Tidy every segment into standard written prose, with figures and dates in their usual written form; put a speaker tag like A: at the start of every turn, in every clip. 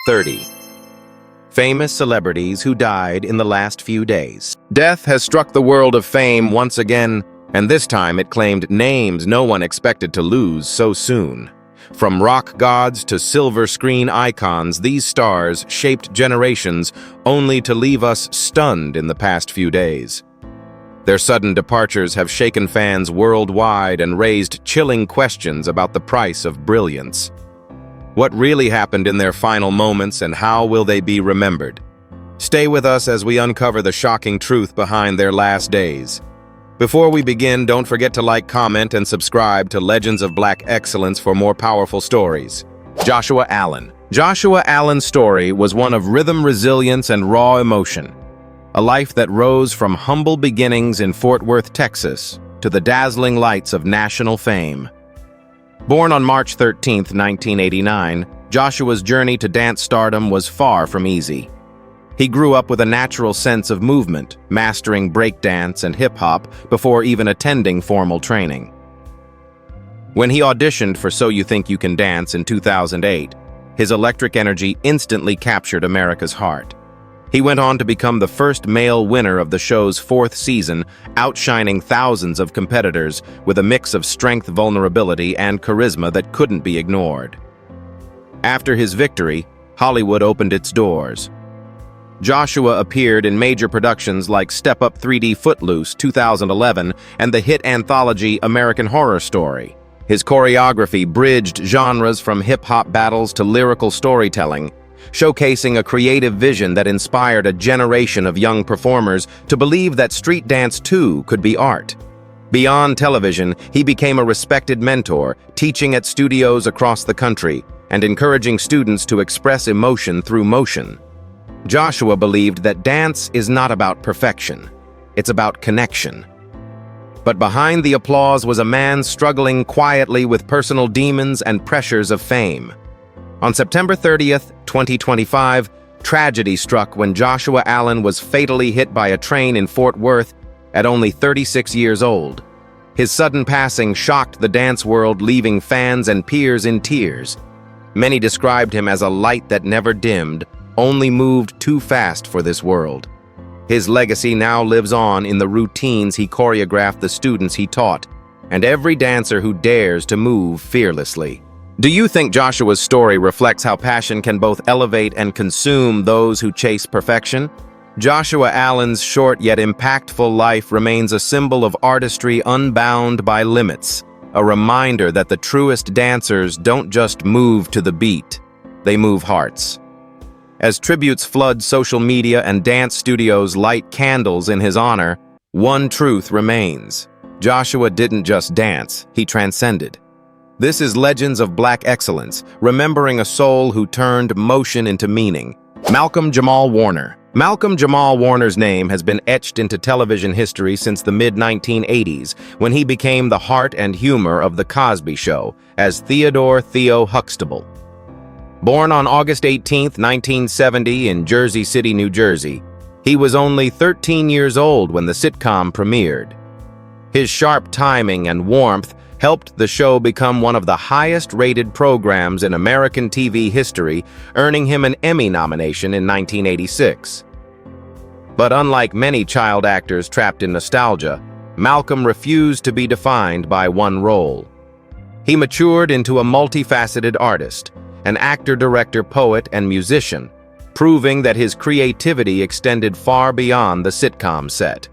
A: 30. Famous celebrities who died in the last few days. Death has struck the world of fame once again, and this time it claimed names no one expected to lose so soon. From rock gods to silver screen icons, these stars shaped generations only to leave us stunned in the past few days. Their sudden departures have shaken fans worldwide and raised chilling questions about the price of brilliance. What really happened in their final moments, and how will they be remembered? Stay with us as we uncover the shocking truth behind their last days. Before we begin, don't forget to like, comment, and subscribe to Legends of Black Excellence for more powerful stories. Joshua Allen. Joshua Allen's story was one of rhythm, resilience, and raw emotion. A life that rose from humble beginnings in Fort Worth, Texas, to the dazzling lights of national fame. Born on March 13, 1989, Joshua's journey to dance stardom was far from easy. He grew up with a natural sense of movement, mastering breakdance and hip-hop before even attending formal training. When he auditioned for So You Think You Can Dance in 2008, his electric energy instantly captured America's heart. He went on to become the first male winner of the show's 4th season, outshining thousands of competitors with a mix of strength, vulnerability, and charisma that couldn't be ignored. After his victory, Hollywood opened its doors. Joshua appeared in major productions like Step Up 3D Footloose 2011 and the hit anthology American Horror Story. His choreography bridged genres from hip-hop battles to lyrical storytelling, showcasing a creative vision that inspired a generation of young performers to believe that street dance too could be art. Beyond television, he became a respected mentor, teaching at studios across the country and encouraging students to express emotion through motion. Joshua believed that dance is not about perfection, it's about connection. But behind the applause was a man struggling quietly with personal demons and pressures of fame. On September 30th, 2025, tragedy struck when Joshua Allen was fatally hit by a train in Fort Worth at only 36 years old. His sudden passing shocked the dance world, leaving fans and peers in tears. Many described him as a light that never dimmed, only moved too fast for this world. His legacy now lives on in the routines he choreographed, the students he taught, and every dancer who dares to move fearlessly. Do you think Joshua's story reflects how passion can both elevate and consume those who chase perfection? Joshua Allen's short yet impactful life remains a symbol of artistry unbound by limits, a reminder that the truest dancers don't just move to the beat, they move hearts. As tributes flood social media and dance studios light candles in his honor, one truth remains. Joshua didn't just dance, he transcended. This is Legends of Black Excellence, remembering a soul who turned motion into meaning. Malcolm Jamal Warner. Malcolm Jamal Warner's name has been etched into television history since the mid-1980s, when he became the heart and humor of The Cosby Show as Theodore "Theo" Huxtable. Born on August 18, 1970 in Jersey City, New Jersey, he was only 13 years old when the sitcom premiered. His sharp timing and warmth helped the show become one of the highest-rated programs in American TV history, earning him an Emmy nomination in 1986. But unlike many child actors trapped in nostalgia, Malcolm refused to be defined by one role. He matured into a multifaceted artist, an actor, director, poet, and musician, proving that his creativity extended far beyond the sitcom set.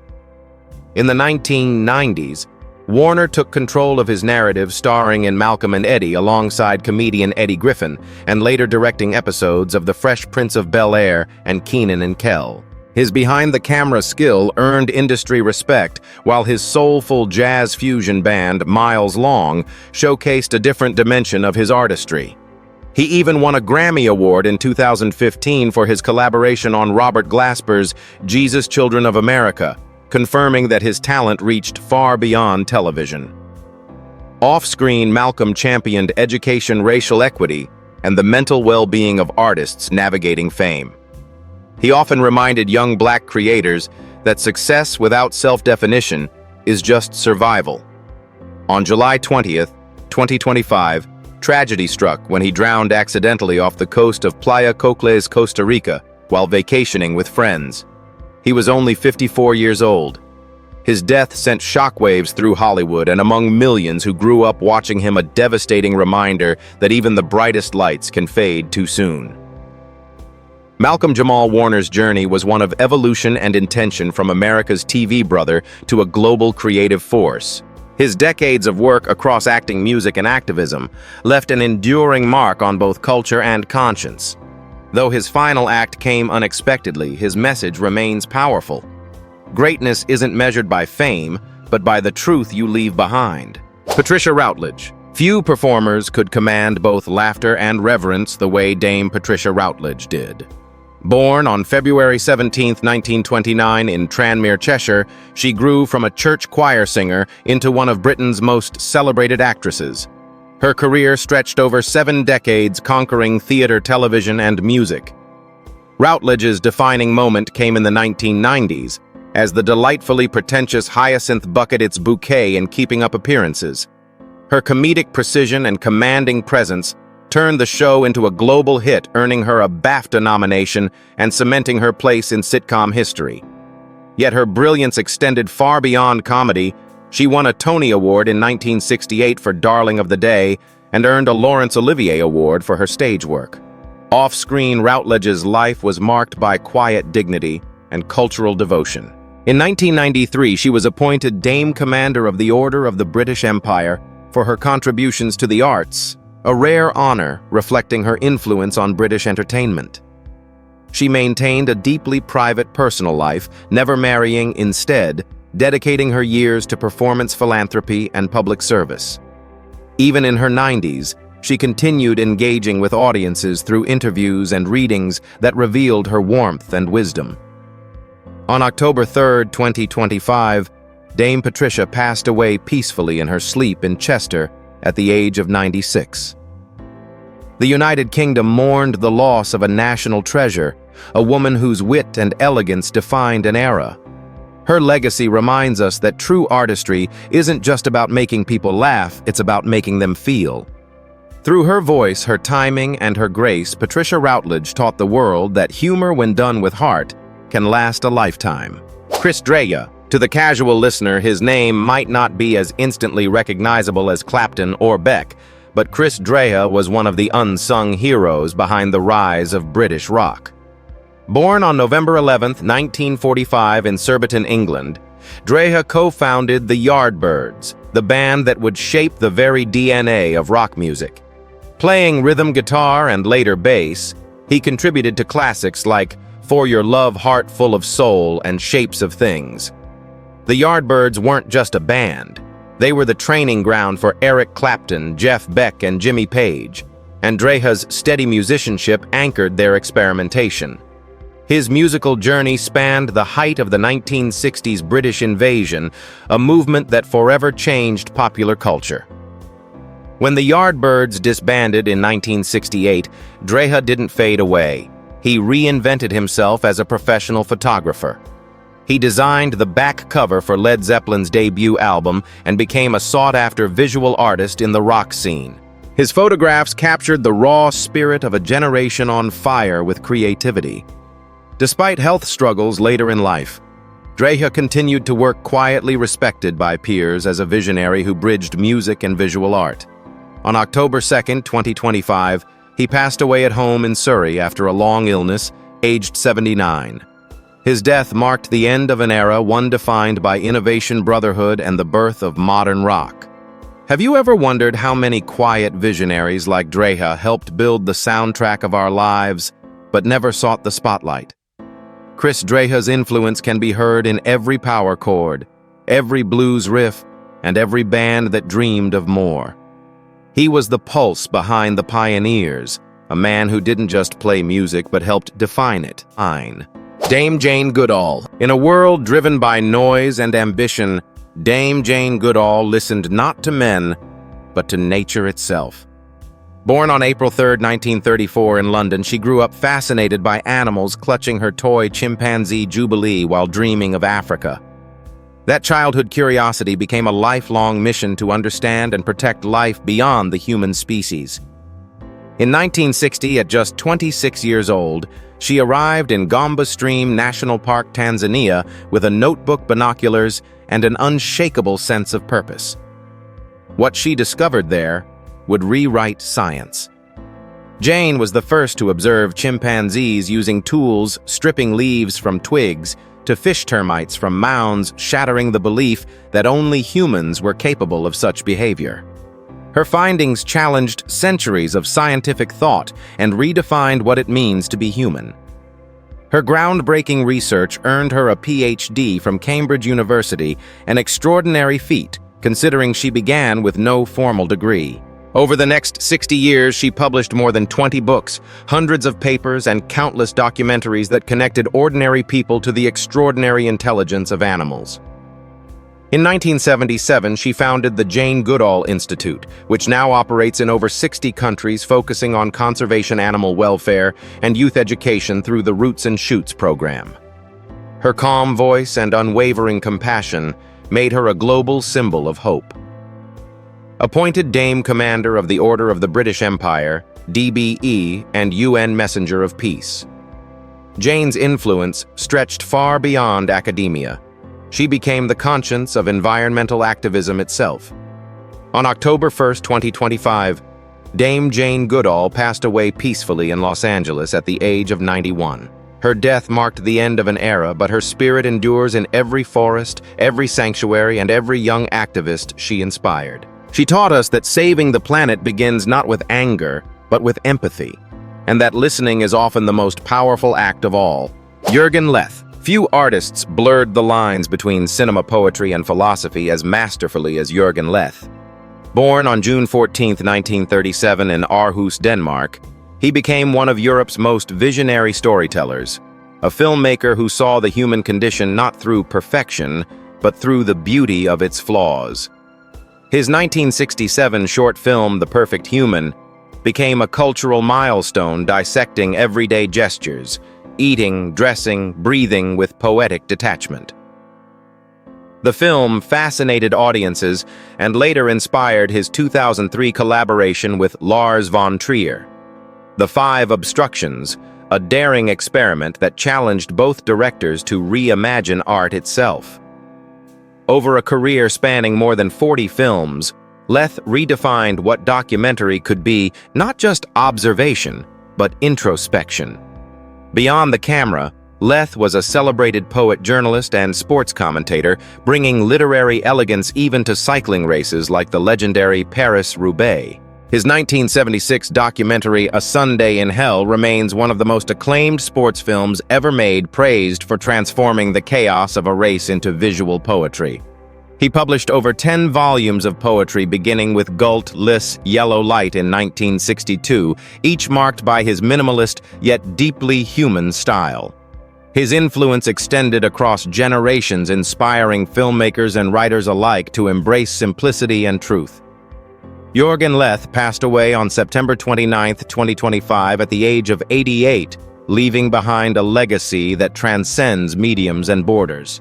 A: In the 1990s, Warner took control of his narrative, starring in Malcolm and Eddie alongside comedian Eddie Griffin, and later directing episodes of The Fresh Prince of Bel-Air and Kenan and Kel. His behind-the-camera skill earned industry respect, while his soulful jazz fusion band, Miles Long, showcased a different dimension of his artistry. He even won a Grammy Award in 2015 for his collaboration on Robert Glasper's Jesus Children of America, confirming that his talent reached far beyond television. Off-screen, Malcolm championed education, racial equity, and the mental well-being of artists navigating fame. He often reminded young Black creators that success without self-definition is just survival. On July 20th, 2025, Tragedy struck when he drowned accidentally off the coast of Playa Cocles, Costa Rica, while vacationing with friends. He was only 54 years old. His death sent shockwaves through Hollywood and among millions who grew up watching him, a devastating reminder that even the brightest lights can fade too soon. Malcolm Jamal Warner's journey was one of evolution and intention, from America's TV brother to a global creative force. His decades of work across acting, music, and activism left an enduring mark on both culture and conscience. Though his final act came unexpectedly, his message remains powerful. Greatness isn't measured by fame, but by the truth you leave behind. Patricia Routledge. Few performers could command both laughter and reverence the way Dame Patricia Routledge did. Born on February 17, 1929 in Tranmere, Cheshire, she grew from a church choir singer into one of Britain's most celebrated actresses. Her career stretched over 7 decades, conquering theater, television, and music. Routledge's defining moment came in the 1990s, as the delightfully pretentious Hyacinth bucketed its bouquet in Keeping Up Appearances. Her comedic precision and commanding presence turned the show into a global hit, earning her a BAFTA nomination and cementing her place in sitcom history. Yet her brilliance extended far beyond comedy. She won a Tony Award in 1968 for Darling of the Day and earned a Laurence Olivier Award for her stage work. Off-screen, Routledge's life was marked by quiet dignity and cultural devotion. In 1993, she was appointed Dame Commander of the Order of the British Empire for her contributions to the arts, a rare honor reflecting her influence on British entertainment. She maintained a deeply private personal life, never marrying, instead dedicating her years to performance, philanthropy, and public service. Even in her 90s, she continued engaging with audiences through interviews and readings that revealed her warmth and wisdom. On October 3, 2025, Dame Patricia passed away peacefully in her sleep in Chester at the age of 96. The United Kingdom mourned the loss of a national treasure, a woman whose wit and elegance defined an era. Her legacy reminds us that true artistry isn't just about making people laugh, it's about making them feel. Through her voice, her timing, and her grace, Patricia Routledge taught the world that humor, when done with heart, can last a lifetime. Chris D'Elia. To the casual listener, his name might not be as instantly recognizable as Clapton or Beck, but Chris D'Elia was one of the unsung heroes behind the rise of British rock. Born on November 11, 1945 in Surbiton, England, D'Elia co-founded the Yardbirds, the band that would shape the very DNA of rock music. Playing rhythm guitar and later bass, he contributed to classics like For Your Love, Heart Full of Soul, and Shapes of Things. The Yardbirds weren't just a band. They were the training ground for Eric Clapton, Jeff Beck, and Jimmy Page, and D'Elia's steady musicianship anchored their experimentation. His musical journey spanned the height of the 1960s British invasion, a movement that forever changed popular culture. When the Yardbirds disbanded in 1968, D'Elia didn't fade away. He reinvented himself as a professional photographer. He designed the back cover for Led Zeppelin's debut album and became a sought-after visual artist in the rock scene. His photographs captured the raw spirit of a generation on fire with creativity. Despite health struggles later in life, D'Elia continued to work quietly, respected by peers as a visionary who bridged music and visual art. On October 2, 2025, he passed away at home in Surrey after a long illness, aged 79. His death marked the end of an era, one defined by innovation, brotherhood, and the birth of modern rock. Have you ever wondered how many quiet visionaries like D'Elia helped build the soundtrack of our lives, but never sought the spotlight? Chris D'Elia's influence can be heard in every power chord, every blues riff, and every band that dreamed of more. He was the pulse behind the pioneers, a man who didn't just play music but helped define it. Dame Jane Goodall. In a world driven by noise and ambition, Dame Jane Goodall listened not to men, but to nature itself. Born on April 3, 1934 in London, she grew up fascinated by animals, clutching her toy chimpanzee Jubilee while dreaming of Africa. That childhood curiosity became a lifelong mission to understand and protect life beyond the human species. In 1960, at just 26 years old, she arrived in Gombe Stream National Park, Tanzania, with a notebook, binoculars, and an unshakable sense of purpose. What she discovered there would rewrite science. Jane was the first to observe chimpanzees using tools, stripping leaves from twigs, to fish termites from mounds, shattering the belief that only humans were capable of such behavior. Her findings challenged centuries of scientific thought and redefined what it means to be human. Her groundbreaking research earned her a PhD from Cambridge University, an extraordinary feat, considering she began with no formal degree. Over the next 60 years, she published more than 20 books, hundreds of papers, and countless documentaries that connected ordinary people to the extraordinary intelligence of animals. In 1977, she founded the Jane Goodall Institute, which now operates in over 60 countries, focusing on conservation, animal welfare, and youth education through the Roots and Shoots program. Her calm voice and unwavering compassion made her a global symbol of hope. Appointed Dame Commander of the Order of the British Empire, DBE, and UN Messenger of Peace, Jane's influence stretched far beyond academia. She became the conscience of environmental activism itself. On October 1, 2025, Dame Jane Goodall passed away peacefully in Los Angeles at the age of 91. Her death marked the end of an era, but her spirit endures in every forest, every sanctuary, and every young activist she inspired. She taught us that saving the planet begins not with anger, but with empathy, and that listening is often the most powerful act of all. Jürgen Leth. Few artists blurred the lines between cinema, poetry, and philosophy as masterfully as Jürgen Leth. Born on June 14, 1937 in Aarhus, Denmark, he became one of Europe's most visionary storytellers, a filmmaker who saw the human condition not through perfection, but through the beauty of its flaws. His 1967 short film, The Perfect Human, became a cultural milestone dissecting everyday gestures, eating, dressing, breathing with poetic detachment. The film fascinated audiences and later inspired his 2003 collaboration with Lars von Trier. The Five Obstructions, a daring experiment that challenged both directors to reimagine art itself. Over a career spanning more than 40 films, Leth redefined what documentary could be, not just observation, but introspection. Beyond the camera, Leth was a celebrated poet, journalist, and sports commentator, bringing literary elegance even to cycling races like the legendary Paris-Roubaix. His 1976 documentary, A Sunday in Hell, remains one of the most acclaimed sports films ever made, praised for transforming the chaos of a race into visual poetry. He published over 10 volumes of poetry, beginning with Gult Liss Yellow Light in 1962, each marked by his minimalist yet deeply human style. His influence extended across generations, inspiring filmmakers and writers alike to embrace simplicity and truth. Jürgen Leth passed away on September 29, 2025 at the age of 88, leaving behind a legacy that transcends mediums and borders.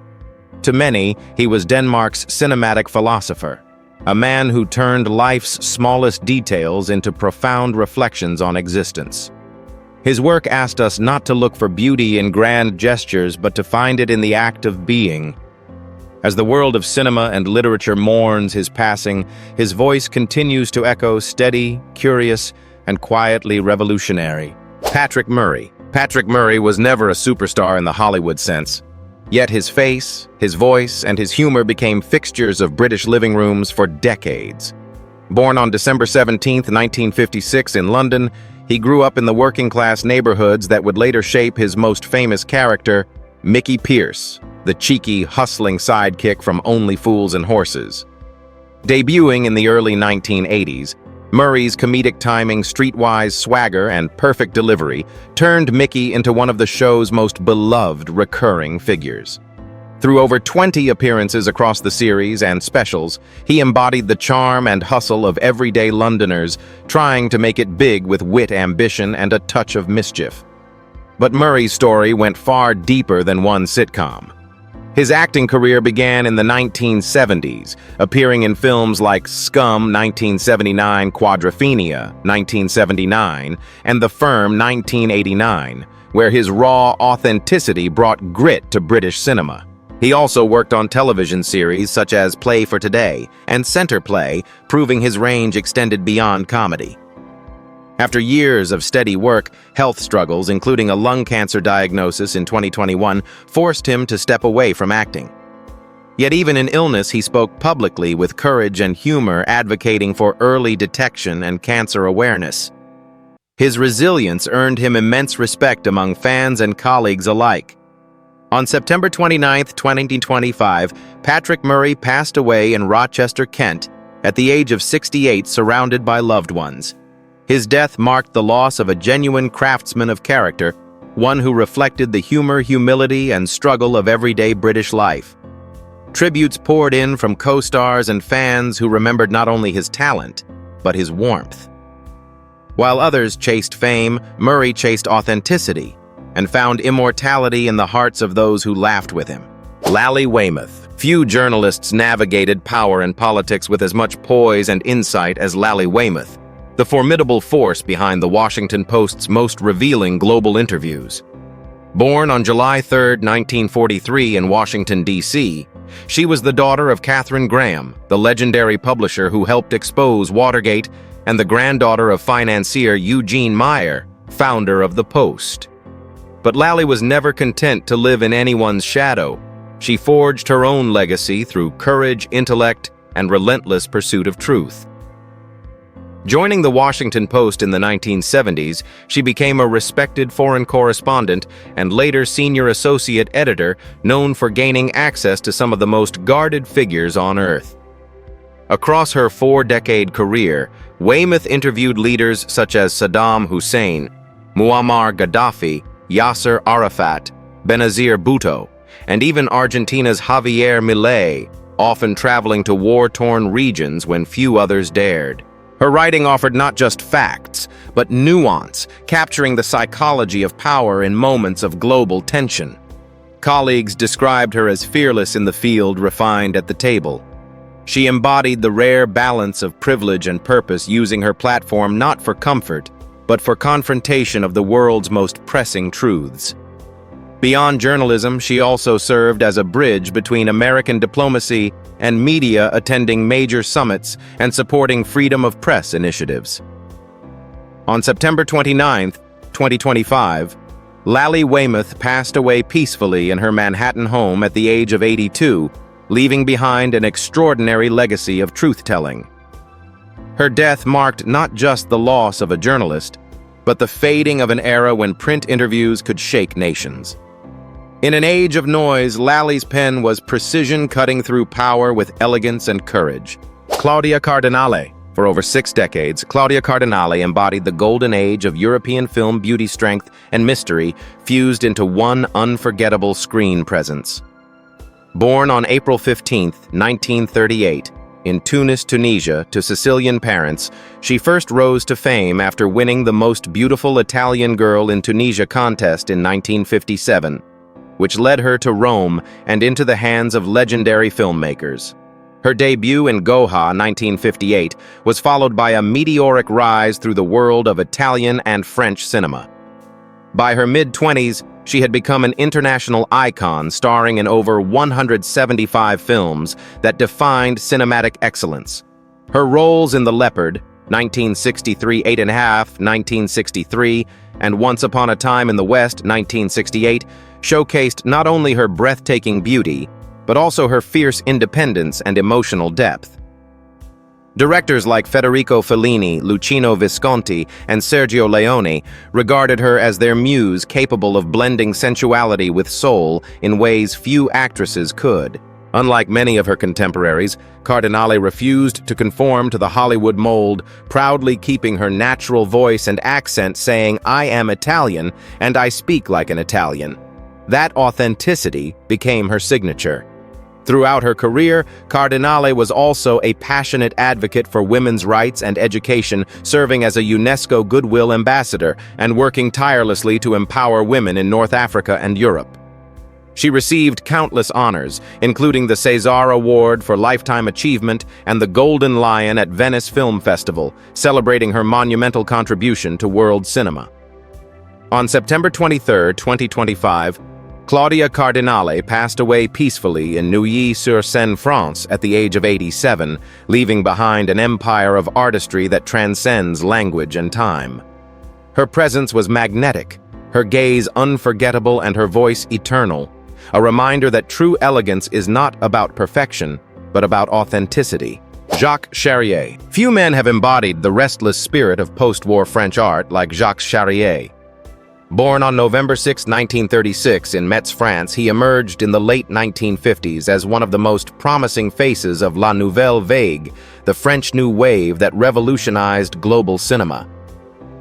A: To many, he was Denmark's cinematic philosopher, a man who turned life's smallest details into profound reflections on existence. His work asked us not to look for beauty in grand gestures, but to find it in the act of being. As the world of cinema and literature mourns his passing, his voice continues to echo, steady, curious, and quietly revolutionary. Patrick Murray. Patrick Murray was never a superstar in the Hollywood sense. Yet his face, his voice, and his humor became fixtures of British living rooms for decades. Born on December 17, 1956 in London, he grew up in the working-class neighborhoods that would later shape his most famous character, Mickey Pierce, the cheeky, hustling sidekick from Only Fools and Horses. Debuting in the early 1980s, Murray's comedic timing, streetwise swagger, and perfect delivery turned Mickey into one of the show's most beloved recurring figures. Through over 20 appearances across the series and specials, he embodied the charm and hustle of everyday Londoners, trying to make it big with wit, ambition, and a touch of mischief. But Murray's story went far deeper than one sitcom. His acting career began in the 1970s, appearing in films like Scum 1979, Quadrophenia 1979, and The Firm 1989, where his raw authenticity brought grit to British cinema. He also worked on television series such as Play for Today and Center Play, proving his range extended beyond comedy. After years of steady work, health struggles, including a lung cancer diagnosis in 2021, forced him to step away from acting. Yet even in illness, he spoke publicly with courage and humor, advocating for early detection and cancer awareness. His resilience earned him immense respect among fans and colleagues alike. On September 29, 2025, Patrick Murray passed away in Rochester, Kent, at the age of 68, surrounded by loved ones. His death marked the loss of a genuine craftsman of character, one who reflected the humor, humility, and struggle of everyday British life. Tributes poured in from co-stars and fans who remembered not only his talent, but his warmth. While others chased fame, Murray chased authenticity and found immortality in the hearts of those who laughed with him. Lally Weymouth. Few journalists navigated power and politics with as much poise and insight as Lally Weymouth, the formidable force behind the Washington Post's most revealing global interviews. Born on July 3, 1943 in Washington, D.C., she was the daughter of Katharine Graham, the legendary publisher who helped expose Watergate, and the granddaughter of financier Eugene Meyer, founder of the Post. But Lally was never content to live in anyone's shadow. She forged her own legacy through courage, intellect, and relentless pursuit of truth. Joining the Washington Post in the 1970s, she became a respected foreign correspondent and later senior associate editor, known for gaining access to some of the most guarded figures on Earth. Across her 4-decade career, Weymouth interviewed leaders such as Saddam Hussein, Muammar Gaddafi, Yasser Arafat, Benazir Bhutto, and even Argentina's Javier Milei, often traveling to war-torn regions when few others dared. Her writing offered not just facts, but nuance, capturing the psychology of power in moments of global tension. Colleagues described her as fearless in the field, refined at the table. She embodied the rare balance of privilege and purpose, using her platform not for comfort, but for confrontation of the world's most pressing truths. Beyond journalism, she also served as a bridge between American diplomacy and media, attending major summits and supporting freedom of press initiatives. On September 29, 2025, Lally Weymouth passed away peacefully in her Manhattan home at the age of 82, leaving behind an extraordinary legacy of truth-telling. Her death marked not just the loss of a journalist, but the fading of an era when print interviews could shake nations. In an age of noise, Lally's pen was precision, cutting through power with elegance and courage. Claudia Cardinale. For over 6 decades, Claudia Cardinale embodied the golden age of European film beauty, strength, and mystery, fused into one unforgettable screen presence. Born on April 15, 1938, in Tunis, Tunisia, to Sicilian parents, she first rose to fame after winning the Most Beautiful Italian Girl in Tunisia contest in 1957. Which led her to Rome and into the hands of legendary filmmakers. Her debut in Goha 1958 was followed by a meteoric rise through the world of Italian and French cinema. By her mid-20s, she had become an international icon, starring in over 175 films that defined cinematic excellence. Her roles in The Leopard, 1963, 8½, 1963, and Once Upon a Time in the West, 1968, showcased not only her breathtaking beauty, but also her fierce independence and emotional depth. Directors like Federico Fellini, Luchino Visconti, and Sergio Leone regarded her as their muse, capable of blending sensuality with soul in ways few actresses could. Unlike many of her contemporaries, Cardinale refused to conform to the Hollywood mold, proudly keeping her natural voice and accent, saying, "I am Italian, and I speak like an Italian." That authenticity became her signature. Throughout her career, Cardinale was also a passionate advocate for women's rights and education, serving as a UNESCO Goodwill Ambassador and working tirelessly to empower women in North Africa and Europe. She received countless honors, including the César Award for Lifetime Achievement and the Golden Lion at Venice Film Festival, celebrating her monumental contribution to world cinema. On September 23, 2025, Claudia Cardinale passed away peacefully in Neuilly-sur-Seine, France, at the age of 87, leaving behind an empire of artistry that transcends language and time. Her presence was magnetic, her gaze unforgettable, and her voice eternal, a reminder that true elegance is not about perfection, but about authenticity. Jacques Charrier. Few men have embodied the restless spirit of post-war French art like Jacques Charrier. Born on November 6, 1936 in Metz, France, he emerged in the late 1950s as one of the most promising faces of La Nouvelle Vague, the French New Wave that revolutionized global cinema.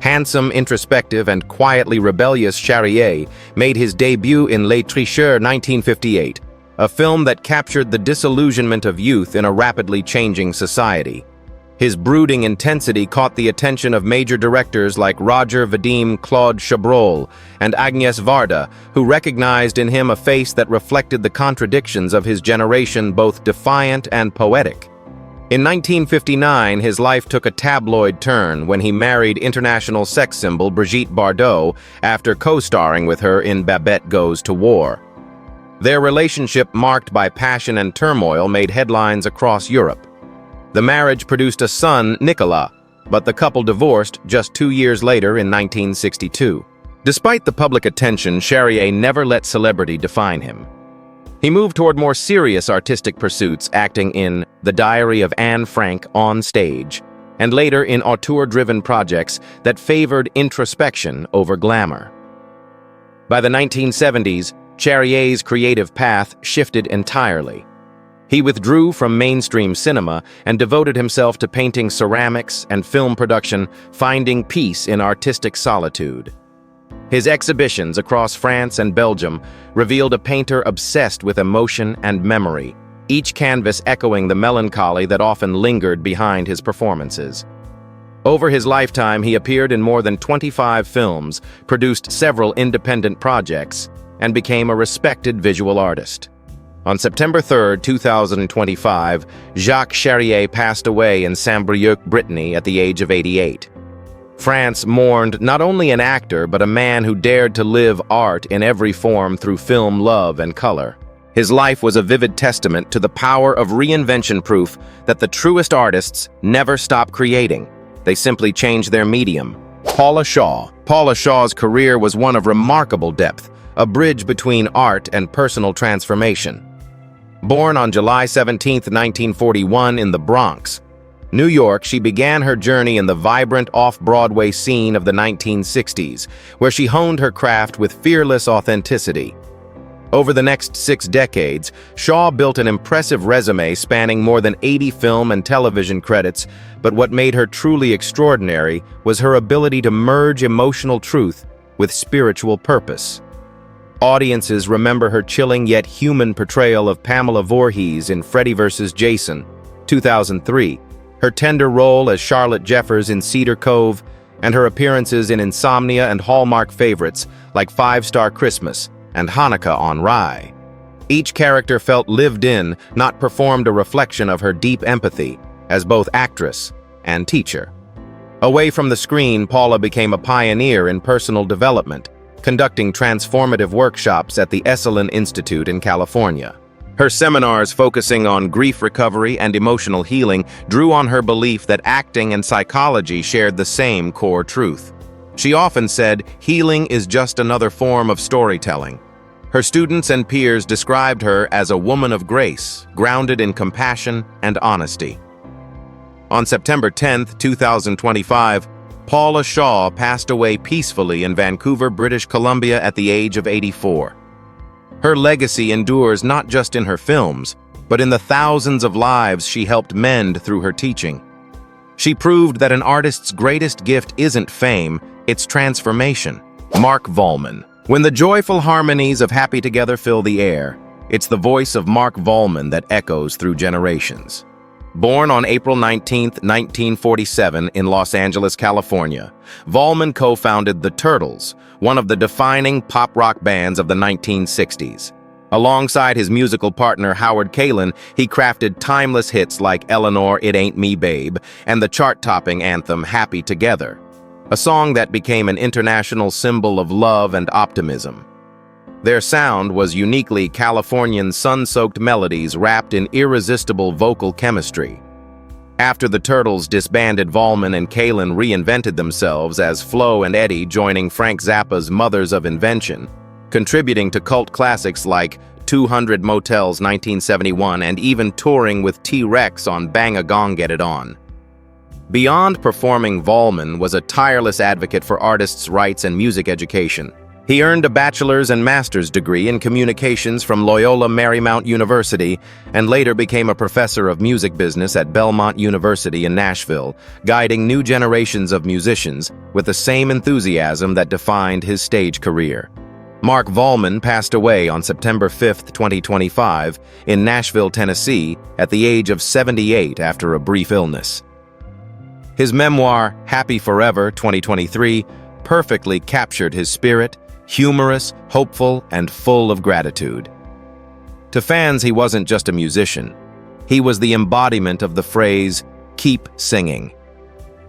A: Handsome, introspective, and quietly rebellious Charrier made his debut in Les Tricheurs 1958, a film that captured the disillusionment of youth in a rapidly changing society. His brooding intensity caught the attention of major directors like Roger Vadim, Claude Chabrol, and Agnès Varda, who recognized in him a face that reflected the contradictions of his generation, both defiant and poetic. In 1959, his life took a tabloid turn when he married international sex symbol Brigitte Bardot after co-starring with her in Babette Goes to War. Their relationship, marked by passion and turmoil, made headlines across Europe. The marriage produced a son, Nicolas, but the couple divorced just 2 years later in 1962. Despite the public attention, Charrier never let celebrity define him. He moved toward more serious artistic pursuits, acting in The Diary of Anne Frank on stage, and later in auteur-driven projects that favored introspection over glamour. By the 1970s, Charrier's creative path shifted entirely. He withdrew from mainstream cinema and devoted himself to painting ceramics and film production, finding peace in artistic solitude. His exhibitions across France and Belgium revealed a painter obsessed with emotion and memory, each canvas echoing the melancholy that often lingered behind his performances. Over his lifetime, he appeared in more than 25 films, produced several independent projects, and became a respected visual artist. On September 3, 2025, Jacques Charrier passed away in Saint-Brieuc, Brittany, at the age of 88. France mourned not only an actor, but a man who dared to live art in every form through film, love, and color. His life was a vivid testament to the power of reinvention, proof that the truest artists never stop creating. They simply change their medium. Paula Shaw. Paula Shaw's career was one of remarkable depth, a bridge between art and personal transformation. Born on July 17, 1941 in the Bronx, New York, she began her journey in the vibrant off-Broadway scene of the 1960s, where she honed her craft with fearless authenticity. Over the next 6 decades, Shaw built an impressive resume spanning more than 80 film and television credits, but what made her truly extraordinary was her ability to merge emotional truth with spiritual purpose. Audiences remember her chilling yet human portrayal of Pamela Voorhees in Freddy vs. Jason, 2003, her tender role as Charlotte Jeffers in Cedar Cove, and her appearances in Insomnia and Hallmark favorites like 5-Star Christmas and Hanukkah on Rye. Each character felt lived in, not performed, a reflection of her deep empathy as both actress and teacher. Away from the screen, Paula became a pioneer in personal development, conducting transformative workshops at the Esalen Institute in California. Her seminars focusing on grief recovery and emotional healing drew on her belief that acting and psychology shared the same core truth. She often said, "Healing is just another form of storytelling." Her students and peers described her as a woman of grace, grounded in compassion and honesty. On September 10, 2025, Paula Shaw passed away peacefully in Vancouver, British Columbia at the age of 84. Her legacy endures not just in her films, but in the thousands of lives she helped mend through her teaching. She proved that an artist's greatest gift isn't fame, it's transformation. Mark Volman. When the joyful harmonies of Happy Together fill the air, it's the voice of Mark Volman that echoes through generations. Born on April 19, 1947 in Los Angeles, California, Volman co-founded The Turtles, one of the defining pop rock bands of the 1960s. Alongside his musical partner Howard Kaylan, he crafted timeless hits like Eleanor, It Ain't Me, Babe, and the chart-topping anthem Happy Together, a song that became an international symbol of love and optimism. Their sound was uniquely Californian sun-soaked melodies wrapped in irresistible vocal chemistry. After the Turtles disbanded, Volman and Kaylan reinvented themselves as Flo and Eddie, joining Frank Zappa's Mothers of Invention, contributing to cult classics like 200 Motels 1971 and even touring with T-Rex on Bang a Gong Get It On. Beyond performing, Volman was a tireless advocate for artists' rights and music education. He earned a bachelor's and master's degree in communications from Loyola Marymount University and later became a professor of music business at Belmont University in Nashville, guiding new generations of musicians with the same enthusiasm that defined his stage career. Mark Volman passed away on September 5, 2025, in Nashville, Tennessee, at the age of 78 after a brief illness. His memoir, Happy Forever, 2023, perfectly captured his spirit, humorous, hopeful, and full of gratitude. To fans, he wasn't just a musician. He was the embodiment of the phrase, "Keep singing."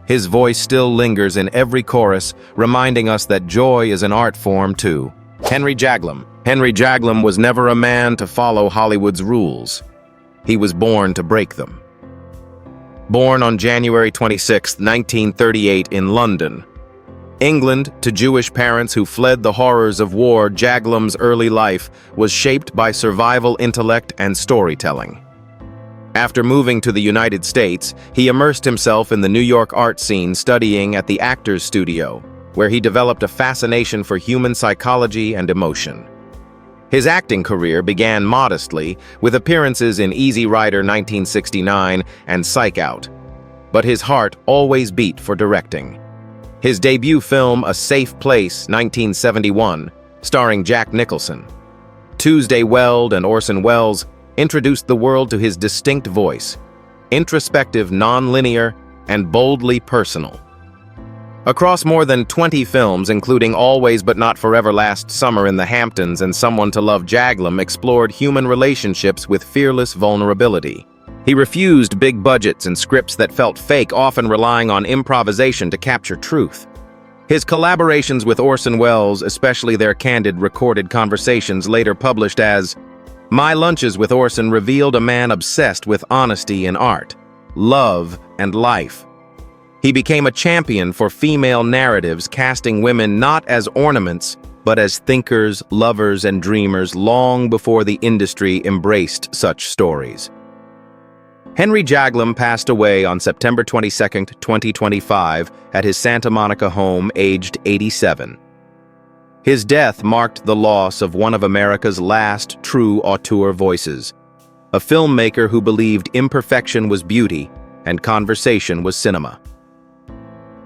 A: His voice still lingers in every chorus, reminding us that joy is an art form too. Henry Jaglom. Henry Jaglom was never a man to follow Hollywood's rules. He was born to break them. Born on January 26, 1938 in London, England, to Jewish parents who fled the horrors of war, Jaglom's early life was shaped by survival intellect and storytelling. After moving to the United States, he immersed himself in the New York art scene, studying at the Actors Studio, where he developed a fascination for human psychology and emotion. His acting career began modestly, with appearances in Easy Rider 1969 and Psych Out, but his heart always beat for directing. His debut film, A Safe Place, 1971, starring Jack Nicholson, Tuesday Weld and Orson Welles, introduced the world to his distinct voice, introspective, non-linear, and boldly personal. Across more than 20 films, including Always But Not Forever, Last Summer in the Hamptons, and Someone to Love, Jaglom explored human relationships with fearless vulnerability. He refused big budgets and scripts that felt fake, often relying on improvisation to capture truth. His collaborations with Orson Welles, especially their candid recorded conversations later published as My Lunches with Orson, revealed a man obsessed with honesty in art, love, and life. He became a champion for female narratives, casting women not as ornaments, but as thinkers, lovers, and dreamers long before the industry embraced such stories. Henry Jaglom passed away on September 22, 2025, at his Santa Monica home, aged 87. His death marked the loss of one of America's last true auteur voices, a filmmaker who believed imperfection was beauty and conversation was cinema.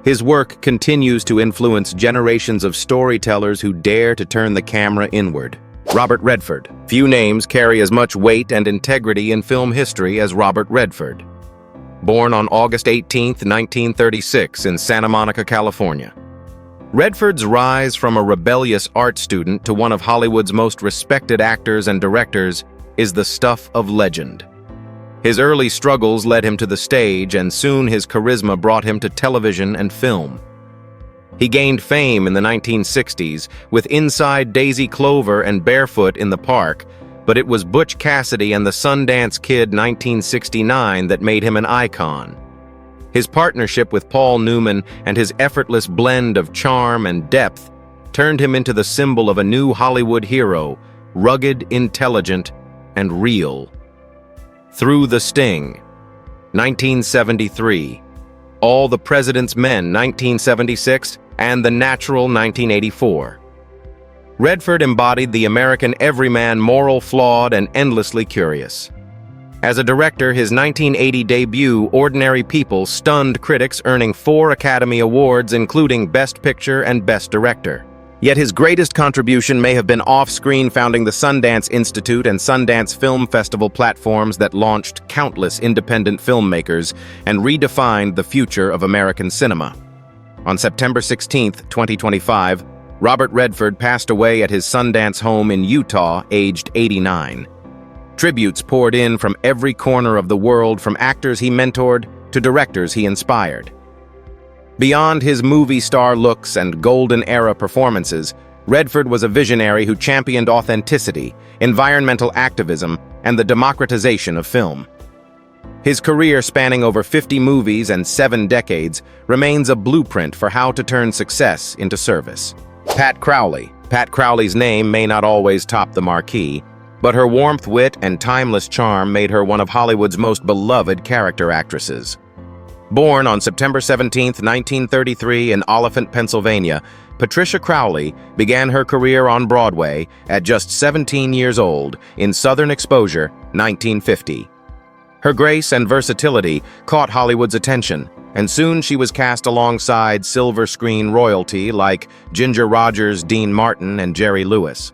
A: His work continues to influence generations of storytellers who dare to turn the camera inward. Robert Redford. Few names carry as much weight and integrity in film history as Robert Redford. Born on August 18, 1936, in Santa Monica, California. Redford's rise from a rebellious art student to one of Hollywood's most respected actors and directors is the stuff of legend. His early struggles led him to the stage, and soon his charisma brought him to television and film. He gained fame in the 1960s with Inside Daisy Clover and Barefoot in the Park, but it was Butch Cassidy and the Sundance Kid 1969 that made him an icon. His partnership with Paul Newman and his effortless blend of charm and depth turned him into the symbol of a new Hollywood hero, rugged, intelligent, and real. Through the Sting, 1973, All the President's Men, 1976, and The Natural, 1984. Redford embodied the American everyman, moral, flawed, and endlessly curious. As a director, his 1980 debut, Ordinary People, stunned critics, earning 4 Academy Awards, including Best Picture and Best Director. Yet his greatest contribution may have been off-screen, founding the Sundance Institute and Sundance Film Festival platforms that launched countless independent filmmakers and redefined the future of American cinema. On September 16, 2025, Robert Redford passed away at his Sundance home in Utah, aged 89. Tributes poured in from every corner of the world, from actors he mentored to directors he inspired. Beyond his movie star looks and golden era performances, Redford was a visionary who championed authenticity, environmental activism, and the democratization of film. His career, spanning over 50 movies and 7 decades, remains a blueprint for how to turn success into service. Pat Crowley. Pat Crowley's name may not always top the marquee, but her warmth, wit, and timeless charm made her one of Hollywood's most beloved character actresses. Born on September 17, 1933 in Oliphant, Pennsylvania, Patricia Crowley began her career on Broadway at just 17 years old in Southern Exposure, 1950. Her grace and versatility caught Hollywood's attention, and soon she was cast alongside silver screen royalty like Ginger Rogers, Dean Martin, and Jerry Lewis.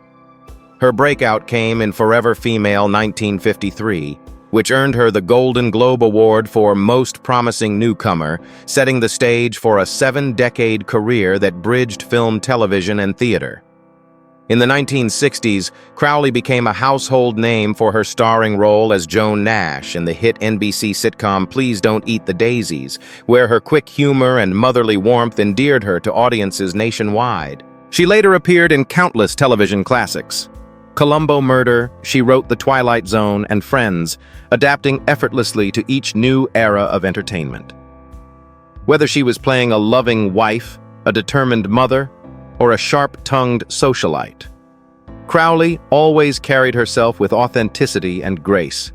A: Her breakout came in Forever Female 1953, which earned her the Golden Globe Award for Most Promising Newcomer, setting the stage for a 7-decade career that bridged film, television, and theater. In the 1960s, Crowley became a household name for her starring role as Joan Nash in the hit NBC sitcom Please Don't Eat the Daisies, where her quick humor and motherly warmth endeared her to audiences nationwide. She later appeared in countless television classics. Columbo Murder, she wrote The Twilight Zone, and Friends, adapting effortlessly to each new era of entertainment. Whether she was playing a loving wife, a determined mother, or a sharp-tongued socialite, Crowley always carried herself with authenticity and grace.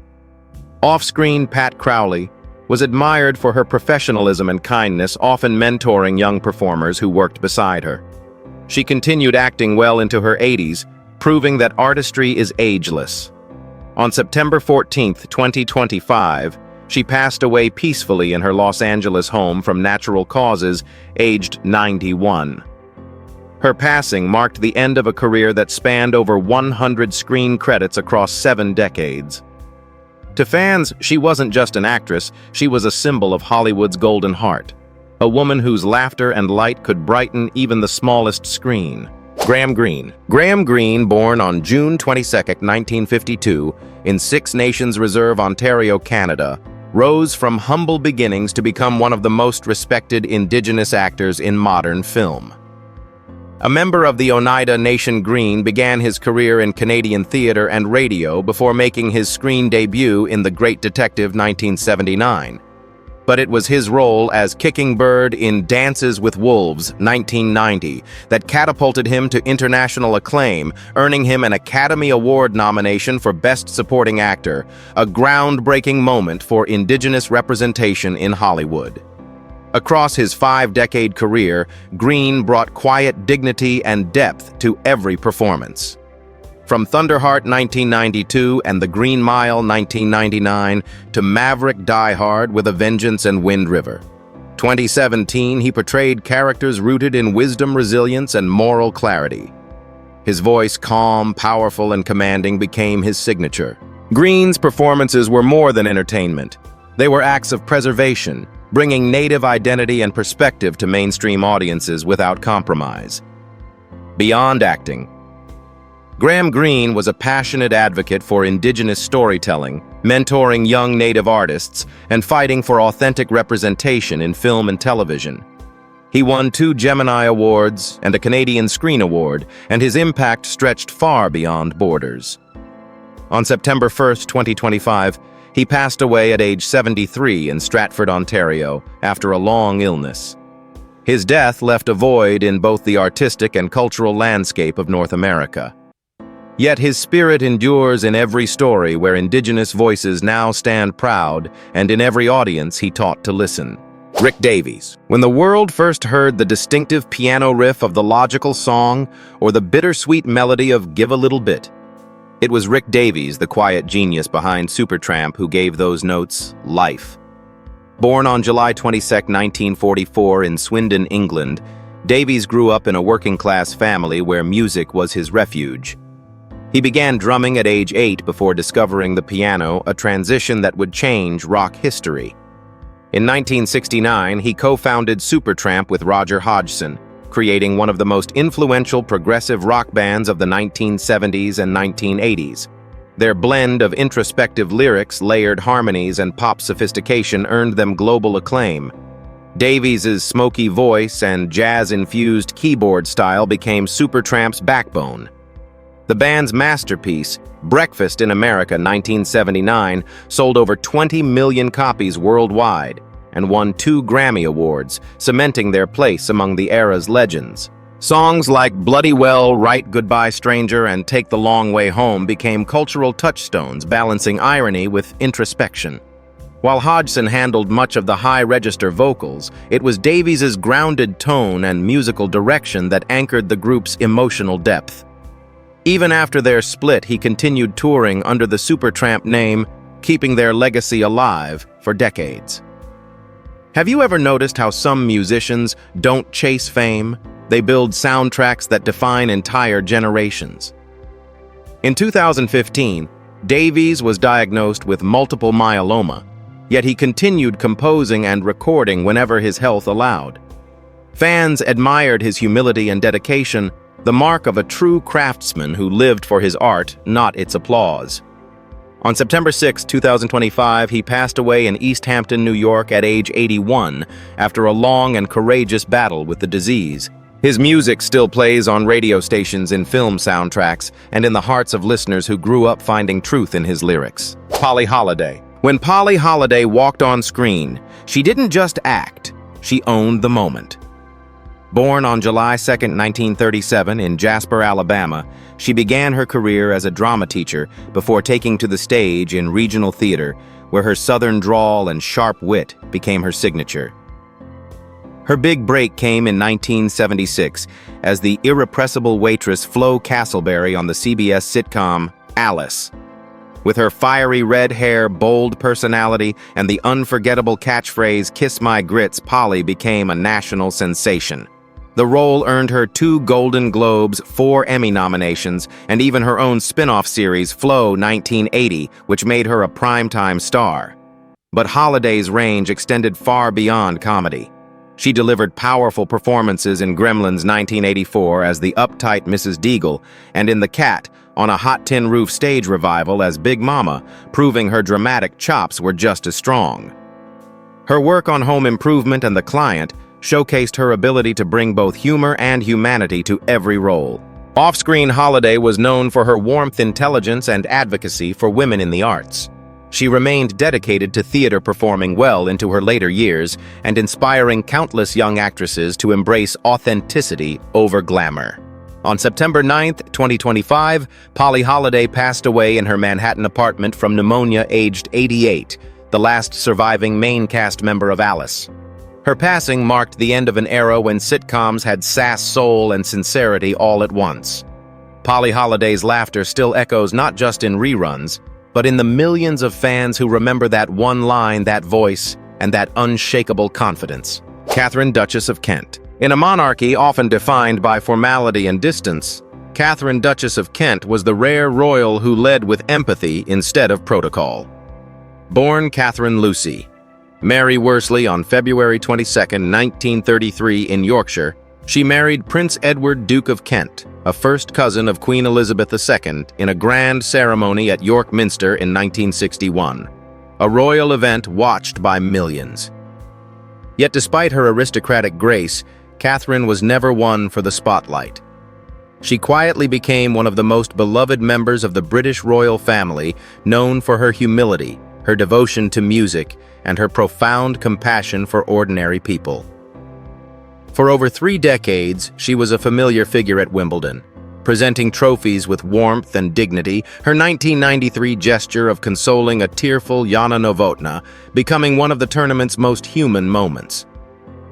A: Off-screen, Pat Crowley was admired for her professionalism and kindness, often mentoring young performers who worked beside her. She continued acting well into her 80s, proving that artistry is ageless. On September 14, 2025, she passed away peacefully in her Los Angeles home from natural causes, aged 91. Her passing marked the end of a career that spanned over 100 screen credits across 7 decades. To fans, she wasn't just an actress, she was a symbol of Hollywood's golden heart, a woman whose laughter and light could brighten even the smallest screen. Graham Greene. Graham Greene, born on June 22, 1952, in Six Nations Reserve, Ontario, Canada, rose from humble beginnings to become one of the most respected Indigenous actors in modern film. A member of the Oneida Nation, Greene began his career in Canadian theater and radio before making his screen debut in The Great Detective 1979. But it was his role as Kicking Bird in Dances with Wolves 1990 that catapulted him to international acclaim, earning him an Academy Award nomination for Best Supporting Actor, a groundbreaking moment for Indigenous representation in Hollywood. Across his 5-decade career, Greene brought quiet dignity and depth to every performance. From Thunderheart 1992 and The Green Mile 1999 to Maverick Die Hard with a Vengeance and Wind River. 2017, he portrayed characters rooted in wisdom, resilience, and moral clarity. His voice, calm, powerful, and commanding, became his signature. Greene's performances were more than entertainment. They were acts of preservation, bringing Native identity and perspective to mainstream audiences without compromise. Beyond acting, Graham Greene was a passionate advocate for Indigenous storytelling, mentoring young Native artists, and fighting for authentic representation in film and television. He won 2 Gemini Awards and a Canadian Screen Award, and his impact stretched far beyond borders. On September 1, 2025, he passed away at age 73 in Stratford, Ontario, after a long illness. His death left a void in both the artistic and cultural landscape of North America. Yet his spirit endures in every story where Indigenous voices now stand proud, and in every audience he taught to listen. Rick Davies. When the world first heard the distinctive piano riff of The Logical Song or the bittersweet melody of Give a Little Bit, it was Rick Davies, the quiet genius behind Supertramp, who gave those notes life. Born on July 22, 1944 in Swindon, England, Davies grew up in a working-class family where music was his refuge. He began drumming at age 8 before discovering the piano, a transition that would change rock history. In 1969, he co-founded Supertramp with Roger Hodgson, creating one of the most influential progressive rock bands of the 1970s and 1980s. Their blend of introspective lyrics, layered harmonies, and pop sophistication earned them global acclaim. Davies' smoky voice and jazz-infused keyboard style became Supertramp's backbone. The band's masterpiece, Breakfast in America 1979, sold over 20 million copies worldwide and won 2 Grammy Awards, cementing their place among the era's legends. Songs like Bloody Well, Right Goodbye Stranger, and Take the Long Way Home became cultural touchstones, balancing irony with introspection. While Hodgson handled much of the high-register vocals, it was Davies' grounded tone and musical direction that anchored the group's emotional depth. Even after their split, he continued touring under the Supertramp name, keeping their legacy alive for decades. Have you ever noticed how some musicians don't chase fame? They build soundtracks that define entire generations. In 2015, Davies was diagnosed with multiple myeloma, yet he continued composing and recording whenever his health allowed. Fans admired his humility and dedication, the mark of a true craftsman who lived for his art, not its applause. On September 6, 2025, he passed away in East Hampton, New York at age 81 after a long and courageous battle with the disease. His music still plays on radio stations, in film soundtracks, and in the hearts of listeners who grew up finding truth in his lyrics. Polly Holiday. When Polly Holiday walked on screen, she didn't just act, she owned the moment. Born on July 2, 1937 in Jasper, Alabama, she began her career as a drama teacher before taking to the stage in regional theater, where her southern drawl and sharp wit became her signature. Her big break came in 1976 as the irrepressible waitress Flo Castleberry on the CBS sitcom Alice. With her fiery red hair, bold personality, and the unforgettable catchphrase, "Kiss My Grits," Polly became a national sensation. The role earned her 2 Golden Globes, 4 Emmy nominations, and even her own spin-off series, Flo 1980, which made her a primetime star. But Holiday's range extended far beyond comedy. She delivered powerful performances in Gremlins 1984 as the uptight Mrs. Deagle, and in The Cat, on a Hot Tin Roof stage revival as Big Mama, proving her dramatic chops were just as strong. Her work on Home Improvement and The Client showcased her ability to bring both humor and humanity to every role. Off-screen, Holiday was known for her warmth, intelligence, and advocacy for women in the arts. She remained dedicated to theater, performing well into her later years and inspiring countless young actresses to embrace authenticity over glamour. On September 9, 2025, Polly Holiday passed away in her Manhattan apartment from pneumonia, aged 88, the last surviving main cast member of Alice. Her passing marked the end of an era when sitcoms had sass, soul, and sincerity all at once. Polly Holiday's laughter still echoes not just in reruns, but in the millions of fans who remember that one line, that voice, and that unshakable confidence. Catherine, Duchess of Kent. In a monarchy often defined by formality and distance, Catherine, Duchess of Kent was the rare royal who led with empathy instead of protocol. Born Catherine Lucy Mary Worsley on February 22, 1933 in Yorkshire, she married Prince Edward, Duke of Kent, a first cousin of Queen Elizabeth II, in a grand ceremony at York Minster in 1961, a royal event watched by millions. Yet despite her aristocratic grace, Catherine was never one for the spotlight. She quietly became one of the most beloved members of the British royal family, known for her humility, her devotion to music, and her profound compassion for ordinary people. For over 3 decades, she was a familiar figure at Wimbledon, presenting trophies with warmth and dignity, her 1993 gesture of consoling a tearful Yana Novotna becoming one of the tournament's most human moments.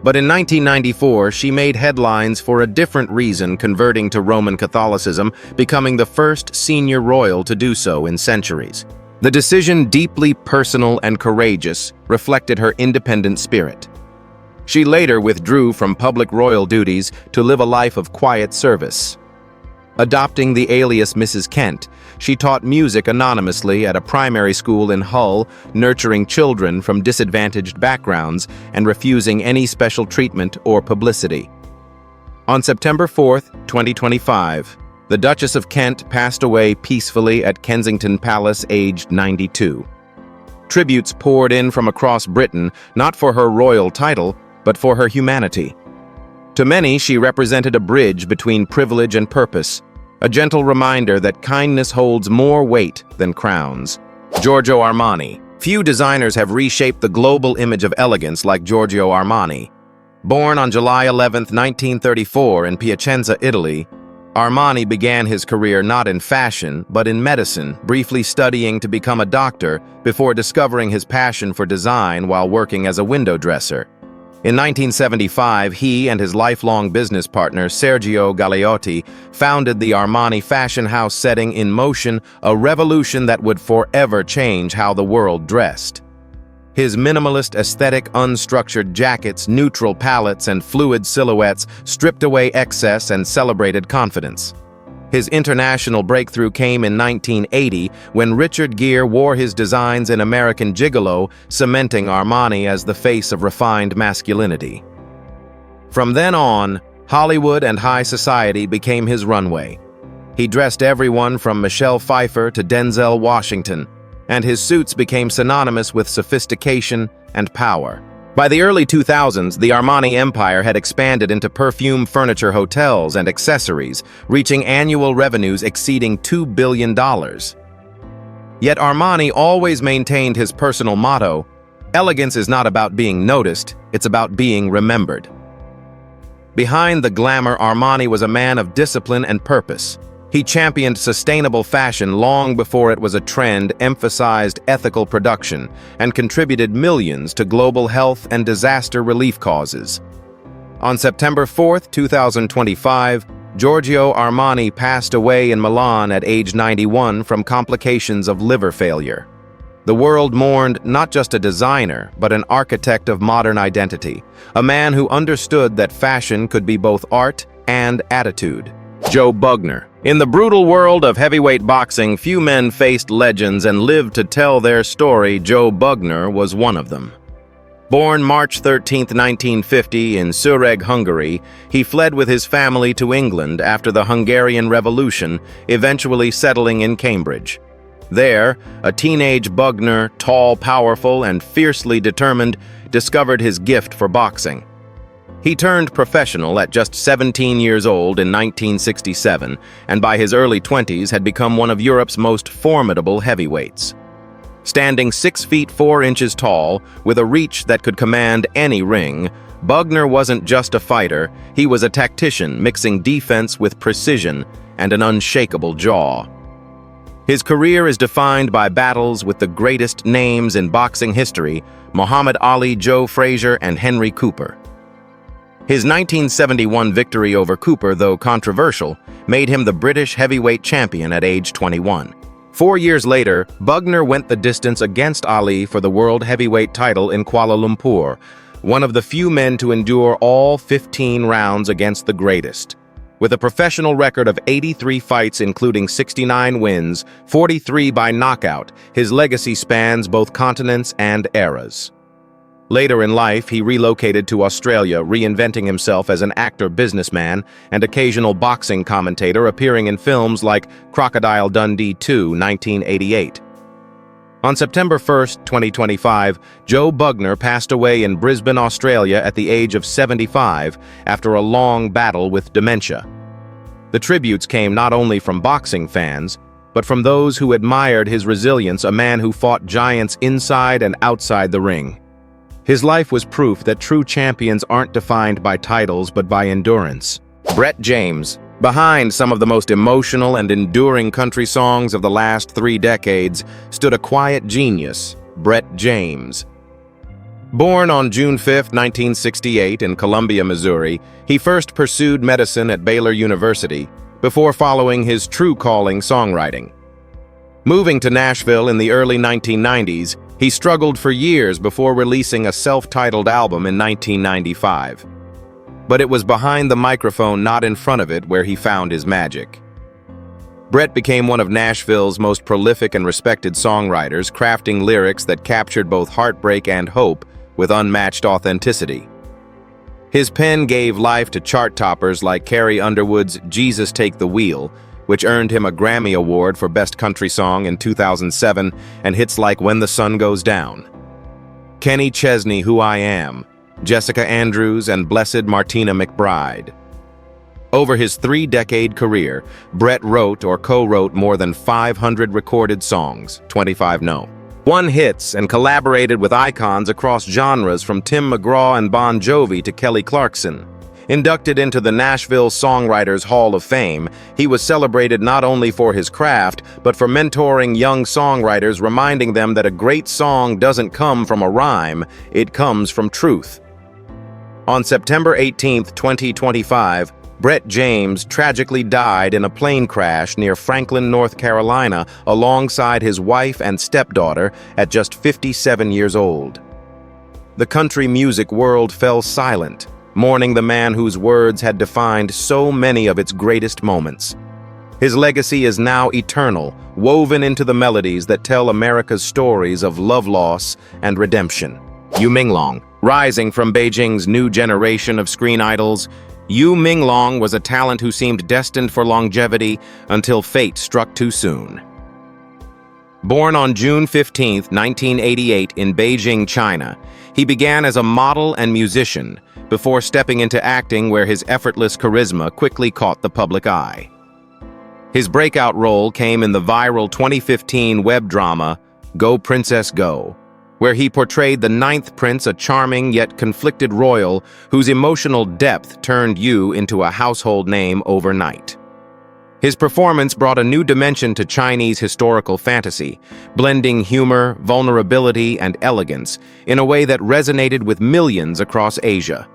A: But in 1994, she made headlines for a different reason, converting to Roman Catholicism, becoming the first senior royal to do so in centuries. The decision, deeply personal and courageous, reflected her independent spirit. She later withdrew from public royal duties to live a life of quiet service. Adopting the alias Mrs. Kent, she taught music anonymously at a primary school in Hull, nurturing children from disadvantaged backgrounds and refusing any special treatment or publicity. On September 4th, 2025, the Duchess of Kent passed away peacefully at Kensington Palace, aged 92. Tributes poured in from across Britain, not for her royal title, but for her humanity. To many, she represented a bridge between privilege and purpose, a gentle reminder that kindness holds more weight than crowns. Giorgio Armani. Few designers have reshaped the global image of elegance like Giorgio Armani. Born on July 11, 1934 in Piacenza, Italy, Armani began his career not in fashion, but in medicine, briefly studying to become a doctor before discovering his passion for design while working as a window dresser. In 1975, he and his lifelong business partner, Sergio Galeotti, founded the Armani fashion house, setting in motion a revolution that would forever change how the world dressed. His minimalist aesthetic, unstructured jackets, neutral palettes, and fluid silhouettes stripped away excess and celebrated confidence. His international breakthrough came in 1980 when Richard Gere wore his designs in American Gigolo, cementing Armani as the face of refined masculinity. From then on, Hollywood and high society became his runway. He dressed everyone from Michelle Pfeiffer to Denzel Washington, and his suits became synonymous with sophistication and power. By the early 2000s, the Armani empire had expanded into perfume, furniture, hotels, and accessories, reaching annual revenues exceeding $2 billion. Yet Armani always maintained his personal motto: elegance is not about being noticed, it's about being remembered. Behind the glamour, Armani was a man of discipline and purpose. He championed sustainable fashion long before it was a trend, emphasized ethical production, and contributed millions to global health and disaster relief causes. On September 4, 2025, Giorgio Armani passed away in Milan at age 91 from complications of liver failure. The world mourned not just a designer, but an architect of modern identity, a man who understood that fashion could be both art and attitude. Joe Bugner. In the brutal world of heavyweight boxing, few men faced legends and lived to tell their story. Joe Bugner was one of them. Born March 13, 1950 in Szüreg, Hungary, he fled with his family to England after the Hungarian Revolution, eventually settling in Cambridge. There, a teenage Bugner, tall, powerful, and fiercely determined, discovered his gift for boxing. He turned professional at just 17 years old in 1967, and by his early 20s had become one of Europe's most formidable heavyweights. Standing 6 feet 4 inches tall, with a reach that could command any ring, Bugner wasn't just a fighter, he was a tactician mixing defense with precision and an unshakable jaw. His career is defined by battles with the greatest names in boxing history: Muhammad Ali, Joe Frazier, and Henry Cooper. His 1971 victory over Cooper, though controversial, made him the British heavyweight champion at age 21. 4 years later, Bugner went the distance against Ali for the world heavyweight title in Kuala Lumpur, one of the few men to endure all 15 rounds against the greatest. With a professional record of 83 fights including 69 wins, 43 by knockout, his legacy spans both continents and eras. Later in life, he relocated to Australia, reinventing himself as an actor, businessman, and occasional boxing commentator, appearing in films like Crocodile Dundee 2, 1988. On September 1, 2025, Joe Bugner passed away in Brisbane, Australia at the age of 75 after a long battle with dementia. The tributes came not only from boxing fans, but from those who admired his resilience, a man who fought giants inside and outside the ring. His life was proof that true champions aren't defined by titles but by endurance. Brett James. Behind some of the most emotional and enduring country songs of the last 3 decades stood a quiet genius, Brett James. Born on June 5, 1968 in Columbia, Missouri, he first pursued medicine at Baylor University before following his true calling, songwriting. Moving to Nashville in the early 1990s, he struggled for years before releasing a self-titled album in 1995. But it was behind the microphone, not in front of it, where he found his magic. Brett became one of Nashville's most prolific and respected songwriters, crafting lyrics that captured both heartbreak and hope with unmatched authenticity. His pen gave life to chart toppers like Carrie Underwood's "Jesus Take the Wheel," which earned him a Grammy Award for Best Country Song in 2007, and hits like "When the Sun Goes Down." Kenny Chesney, "Who I Am," Jessica Andrews, and Blessed Martina McBride. Over his 3-decade career, Brett wrote or co-wrote more than 500 recorded songs, 25 one hits, and collaborated with icons across genres from Tim McGraw and Bon Jovi to Kelly Clarkson. Inducted into the Nashville Songwriters Hall of Fame, he was celebrated not only for his craft, but for mentoring young songwriters, reminding them that a great song doesn't come from a rhyme, it comes from truth. On September 18, 2025, Brett James tragically died in a plane crash near Franklin, North Carolina, alongside his wife and stepdaughter at just 57 years old. The country music world fell silent, mourning the man whose words had defined so many of its greatest moments. His legacy is now eternal, woven into the melodies that tell America's stories of love loss and redemption. Yu Minglong. Rising from Beijing's new generation of screen idols, Yu Minglong was a talent who seemed destined for longevity until fate struck too soon. Born on June 15, 1988 in Beijing, China, he began as a model and musician before stepping into acting, where his effortless charisma quickly caught the public eye. His breakout role came in the viral 2015 web drama Go Princess Go, where he portrayed the ninth prince, a charming yet conflicted royal whose emotional depth turned Yu into a household name overnight. His performance brought a new dimension to Chinese historical fantasy, blending humor, vulnerability, and elegance in a way that resonated with millions across Asia.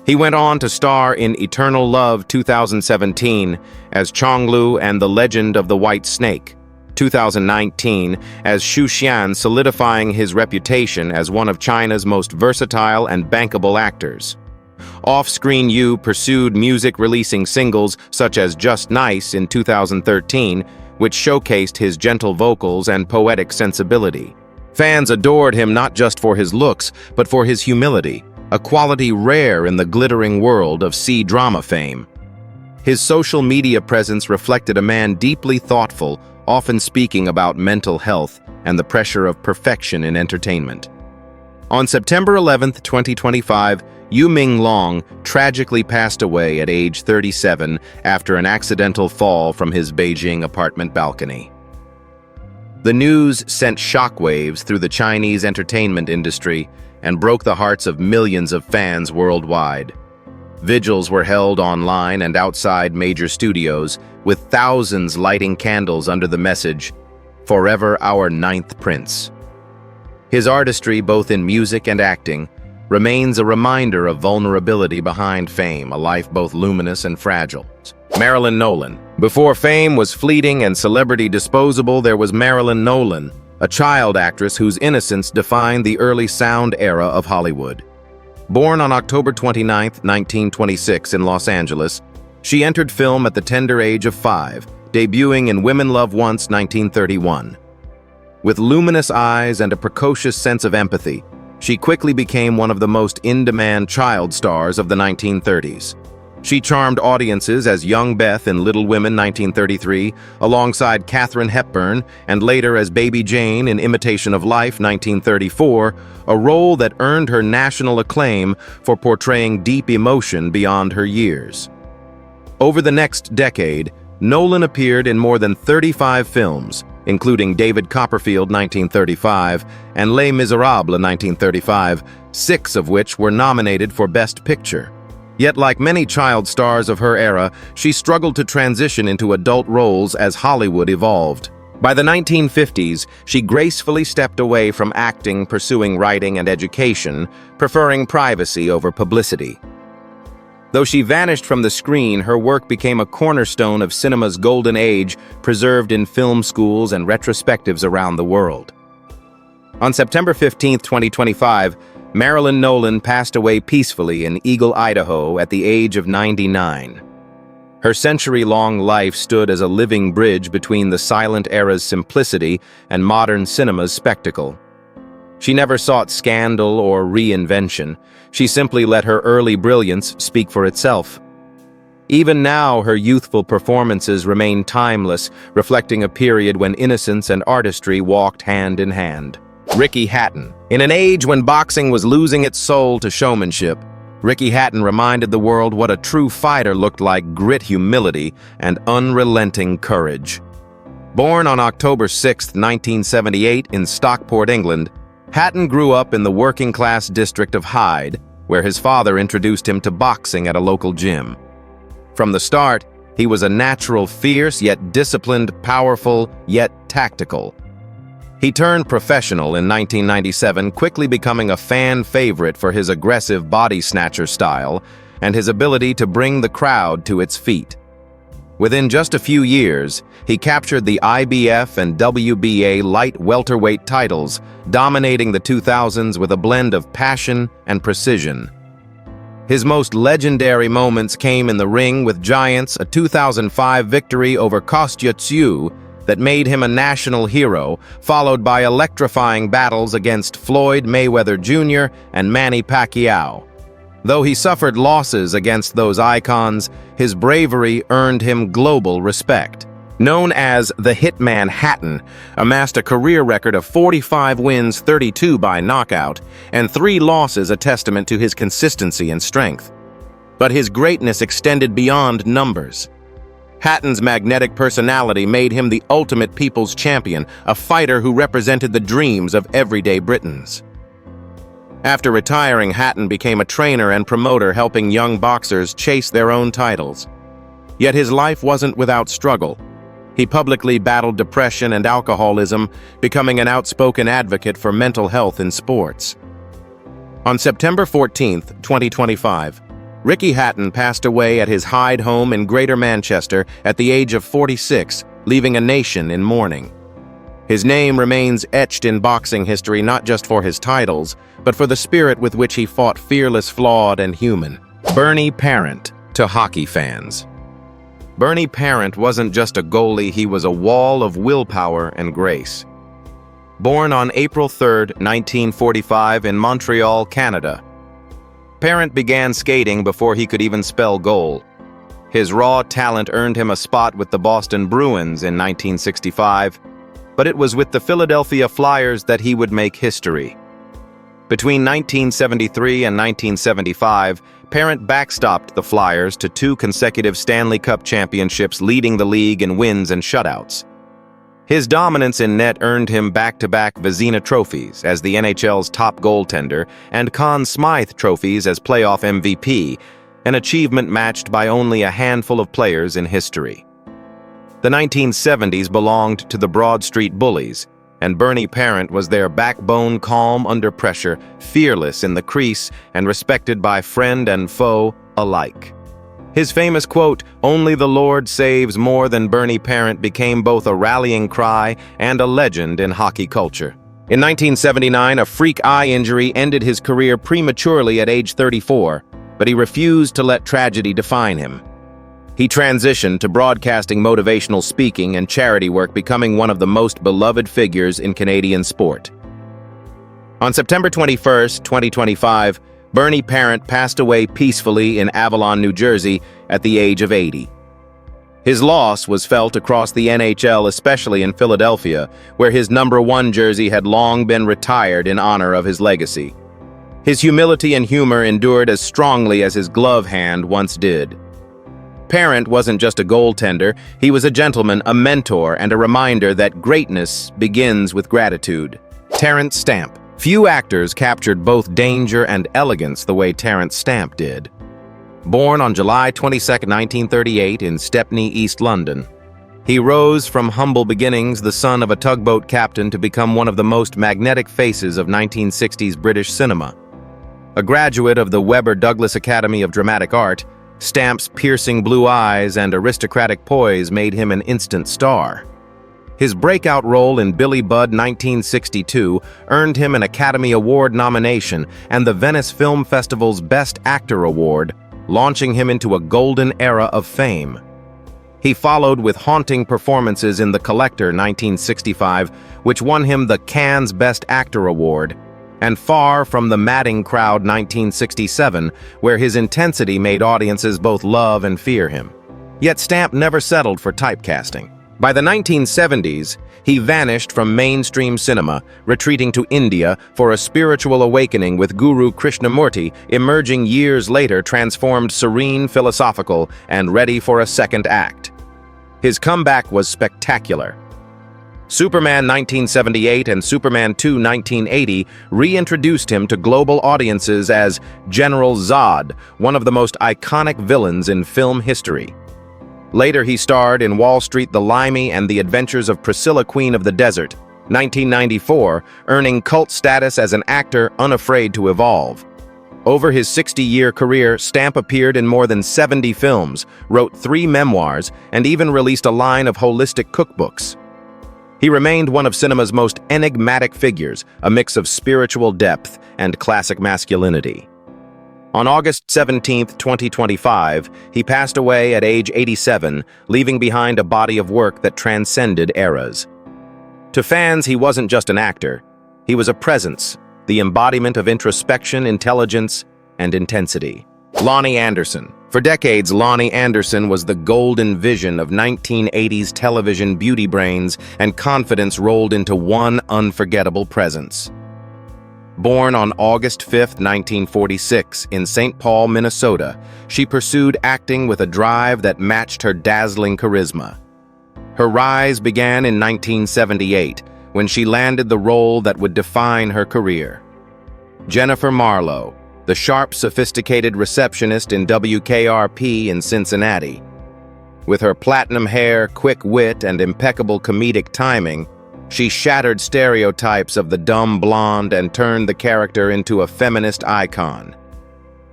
A: He went on to star in Eternal Love 2017 as Chonglu and The Legend of the White Snake 2019 as Xu Xian, solidifying his reputation as one of China's most versatile and bankable actors. Off-screen, Yu pursued music, releasing singles such as Just Nice in 2013, which showcased his gentle vocals and poetic sensibility. Fans adored him not just for his looks, but for his humility, a quality rare in the glittering world of C-drama fame. His social media presence reflected a man deeply thoughtful, often speaking about mental health and the pressure of perfection in entertainment. On September 11, 2025, Yu Minglong tragically passed away at age 37 after an accidental fall from his Beijing apartment balcony. The news sent shockwaves through the Chinese entertainment industry and broke the hearts of millions of fans worldwide. Vigils were held online and outside major studios, with thousands lighting candles under the message, "Forever our ninth prince." His artistry, both in music and acting, remains a reminder of vulnerability behind fame, a life both luminous and fragile. Marilyn Nolan. Before fame was fleeting and celebrity disposable, there was Marilyn Nolan, a child actress whose innocence defined the early sound era of Hollywood. Born on October 29, 1926 in Los Angeles, she entered film at the tender age of 5, debuting in Women Love Once 1931. With luminous eyes and a precocious sense of empathy, she quickly became one of the most in-demand child stars of the 1930s. She charmed audiences as young Beth in Little Women 1933, alongside Katharine Hepburn, and later as Baby Jane in Imitation of Life 1934, a role that earned her national acclaim for portraying deep emotion beyond her years. Over the next decade, Nolan appeared in more than 35 films, including David Copperfield 1935 and Les Miserables 1935, 6 of which were nominated for Best Picture. Yet, like many child stars of her era, she struggled to transition into adult roles as Hollywood evolved. By the 1950s, she gracefully stepped away from acting, pursuing writing and education, preferring privacy over publicity. Though she vanished from the screen, her work became a cornerstone of cinema's golden age, preserved in film schools and retrospectives around the world. On September 15, 2025, Marilyn Nolan passed away peacefully in Eagle, Idaho, at the age of 99. Her century-long life stood as a living bridge between the silent era's simplicity and modern cinema's spectacle. She never sought scandal or reinvention. She simply let her early brilliance speak for itself. Even now, her youthful performances remain timeless, reflecting a period when innocence and artistry walked hand in hand. Ricky Hatton. In an age when boxing was losing its soul to showmanship, Ricky Hatton reminded the world what a true fighter looked like: grit, humility, and unrelenting courage. Born on October 6, 1978 in Stockport, England, Hatton grew up in the working-class district of Hyde, where his father introduced him to boxing at a local gym. From the start, he was a natural, fierce, yet disciplined, powerful, yet tactical. He turned professional in 1997, quickly becoming a fan favorite for his aggressive body snatcher style and his ability to bring the crowd to its feet. Within just a few years, he captured the IBF and WBA light welterweight titles, dominating the 2000s with a blend of passion and precision. His most legendary moments came in the ring with Giants, a 2005 victory over Kostya Tszyu that made him a national hero, followed by electrifying battles against Floyd Mayweather Jr. and Manny Pacquiao. Though he suffered losses against those icons, his bravery earned him global respect. Known as the Hitman, Hatton amassed a career record of 45 wins, 32 by knockout, and 3 losses, a testament to his consistency and strength. But his greatness extended beyond numbers. Hatton's magnetic personality made him the ultimate people's champion, a fighter who represented the dreams of everyday Britons. After retiring, Hatton became a trainer and promoter, helping young boxers chase their own titles. Yet his life wasn't without struggle. He publicly battled depression and alcoholism, becoming an outspoken advocate for mental health in sports. On September 14, 2025, Ricky Hatton passed away at his Hyde home in Greater Manchester at the age of 46, leaving a nation in mourning. His name remains etched in boxing history not just for his titles, but for the spirit with which he fought, fearless, flawed, and human. Bernie Parent to hockey fans. Bernie Parent wasn't just a goalie, he was a wall of willpower and grace. Born on April 3, 1945 in Montreal, Canada, Parent began skating before he could even spell goal. His raw talent earned him a spot with the Boston Bruins in 1965, but it was with the Philadelphia Flyers that he would make history. Between 1973 and 1975, Parent backstopped the Flyers to 2 consecutive Stanley Cup championships, leading the league in wins and shutouts. His dominance in net earned him back-to-back Vezina trophies as the NHL's top goaltender and Conn Smythe trophies as playoff MVP, an achievement matched by only a handful of players in history. The 1970s belonged to the Broad Street Bullies, and Bernie Parent was their backbone, calm under pressure, fearless in the crease, and respected by friend and foe alike. His famous quote, "Only the Lord saves more than Bernie Parent," became both a rallying cry and a legend in hockey culture. In 1979, a freak eye injury ended his career prematurely at age 34, but he refused to let tragedy define him. He transitioned to broadcasting motivational speaking and charity work, becoming one of the most beloved figures in Canadian sport. On September 21, 2025, Bernie Parent passed away peacefully in Avalon, New Jersey, at the age of 80. His loss was felt across the NHL, especially in Philadelphia, where his #1 jersey had long been retired in honor of his legacy. His humility and humor endured as strongly as his glove hand once did. Parent wasn't just a goaltender, he was a gentleman, a mentor, and a reminder that greatness begins with gratitude. Terence Stamp. Few actors captured both danger and elegance the way Terence Stamp did. Born on July 22, 1938 in Stepney, East London, he rose from humble beginnings, the son of a tugboat captain, to become one of the most magnetic faces of 1960s British cinema. A graduate of the Webber Douglas Academy of Dramatic Art, Stamp's piercing blue eyes and aristocratic poise made him an instant star. His breakout role in Billy Budd 1962 earned him an Academy Award nomination and the Venice Film Festival's Best Actor Award, launching him into a golden era of fame. He followed with haunting performances in The Collector 1965, which won him the Cannes Best Actor Award, and far from the madding crowd 1967, where his intensity made audiences both love and fear him. Yet Stamp never settled for typecasting. By the 1970s, he vanished from mainstream cinema, retreating to India for a spiritual awakening with Guru Krishnamurti, emerging years later transformed, serene, philosophical, and ready for a second act. His comeback was spectacular. Superman 1978 and Superman 2 1980 reintroduced him to global audiences as General Zod, one of the most iconic villains in film history. Later he starred in Wall Street, The Limey and The Adventures of Priscilla, Queen of the Desert, 1994, earning cult status as an actor unafraid to evolve. Over his 60-year career, Stamp appeared in more than 70 films, wrote 3 memoirs, and even released a line of holistic cookbooks. He remained one of cinema's most enigmatic figures, a mix of spiritual depth and classic masculinity. On August 17, 2025, he passed away at age 87, leaving behind a body of work that transcended eras. To fans, he wasn't just an actor. He was a presence, the embodiment of introspection, intelligence, and intensity. Lonnie Anderson. For decades, Lonnie Anderson was the golden vision of 1980s television beauty brains, and confidence rolled into one unforgettable presence. Born on August 5, 1946, in St. Paul, Minnesota, she pursued acting with a drive that matched her dazzling charisma. Her rise began in 1978, when she landed the role that would define her career. Jennifer Marlowe, the sharp, sophisticated receptionist in WKRP in Cincinnati. With her platinum hair, quick wit, and impeccable comedic timing, she shattered stereotypes of the dumb blonde and turned the character into a feminist icon.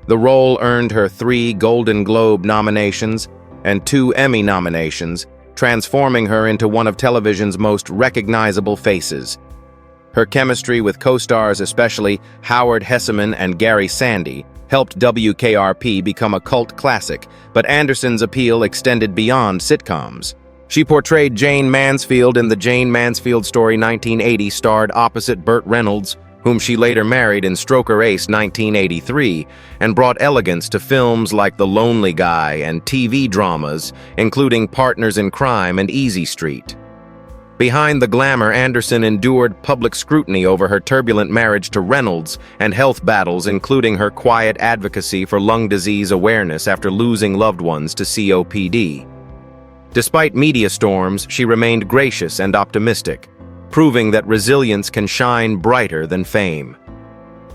A: The role earned her 3 Golden Globe nominations and 2 Emmy nominations, transforming her into one of television's most recognizable faces. Her chemistry with co-stars, especially Howard Hesseman and Gary Sandy, helped WKRP become a cult classic, but Anderson's appeal extended beyond sitcoms. She portrayed Jane Mansfield in the Jane Mansfield Story 1980, starred opposite Burt Reynolds, whom she later married in Stroker Ace 1983, and brought elegance to films like The Lonely Guy and TV dramas, including Partners in Crime and Easy Street. Behind the glamour, Anderson endured public scrutiny over her turbulent marriage to Reynolds and health battles, including her quiet advocacy for lung disease awareness after losing loved ones to COPD. Despite media storms, she remained gracious and optimistic, proving that resilience can shine brighter than fame.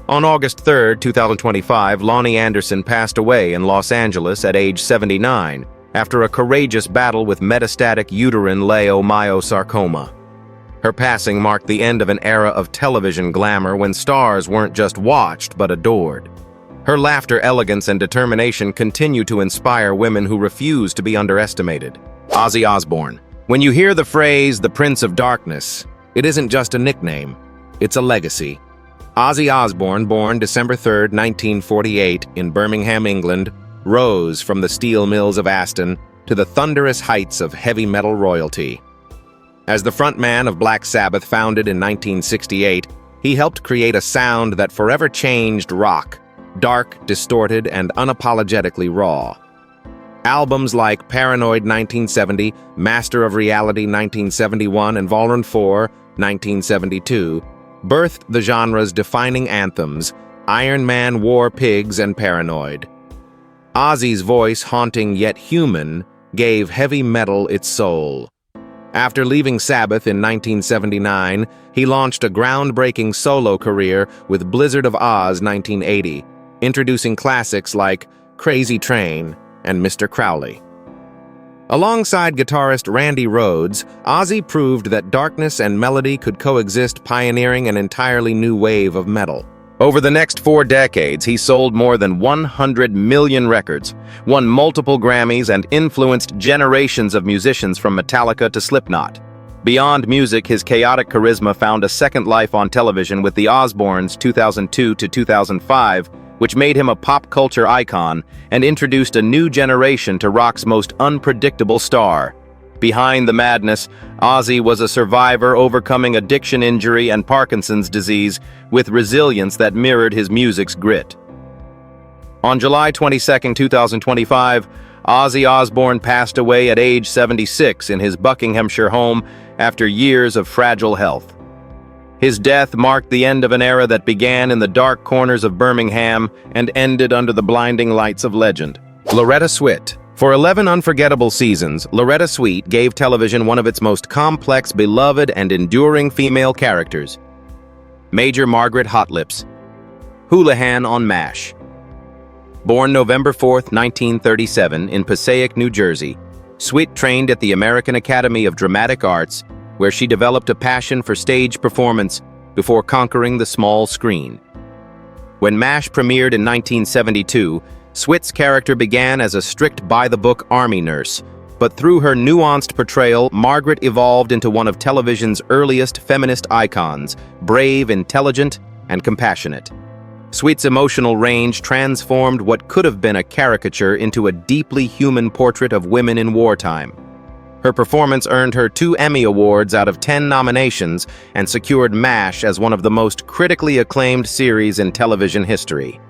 A: On August 3, 2025, Lonnie Anderson passed away in Los Angeles at age 79, after a courageous battle with metastatic uterine leiomyosarcoma. Her passing marked the end of an era of television glamour when stars weren't just watched but adored. Her laughter, elegance, and determination continue to inspire women who refuse to be underestimated. Ozzy Osbourne. When you hear the phrase, the Prince of Darkness, it isn't just a nickname, it's a legacy. Ozzy Osbourne, born December 3, 1948, in Birmingham, England, rose from the steel mills of Aston to the thunderous heights of heavy metal royalty. As the frontman of Black Sabbath, founded in 1968, he helped create a sound that forever changed rock, dark, distorted, and unapologetically raw. Albums like Paranoid 1970, Master of Reality 1971, and Volrun 4 1972 birthed the genre's defining anthems, Iron Man, War Pigs, and Paranoid. Ozzy's voice, haunting yet human, gave heavy metal its soul. After leaving Sabbath in 1979, he launched a groundbreaking solo career with Blizzard of Oz 1980, introducing classics like Crazy Train and Mr. Crowley. Alongside guitarist Randy Rhoads, Ozzy proved that darkness and melody could coexist, pioneering an entirely new wave of metal. Over the next 4 decades, he sold more than 100 million records, won multiple Grammys, and influenced generations of musicians from Metallica to Slipknot. Beyond music, his chaotic charisma found a second life on television with The Osbournes 2002 to 2005, which made him a pop culture icon and introduced a new generation to rock's most unpredictable star. Behind the madness, Ozzy was a survivor overcoming addiction injury and Parkinson's disease with resilience that mirrored his music's grit. On July 22, 2025, Ozzy Osbourne passed away at age 76 in his Buckinghamshire home after years of fragile health. His death marked the end of an era that began in the dark corners of Birmingham and ended under the blinding lights of legend. Loretta Swit. For 11 unforgettable seasons, Loretta Swit gave television one of its most complex, beloved, and enduring female characters. Major Margaret Hotlips. Houlihan on MASH. Born November 4, 1937, in Passaic, New Jersey, Swit trained at the American Academy of Dramatic Arts, where she developed a passion for stage performance before conquering the small screen. When MASH premiered in 1972, Swit's character began as a strict by-the-book army nurse, but through her nuanced portrayal, Margaret evolved into one of television's earliest feminist icons, brave, intelligent, and compassionate. Swit's emotional range transformed what could have been a caricature into a deeply human portrait of women in wartime. Her performance earned her 2 Emmy Awards out of 10 nominations and secured MASH as one of the most critically acclaimed series in television history.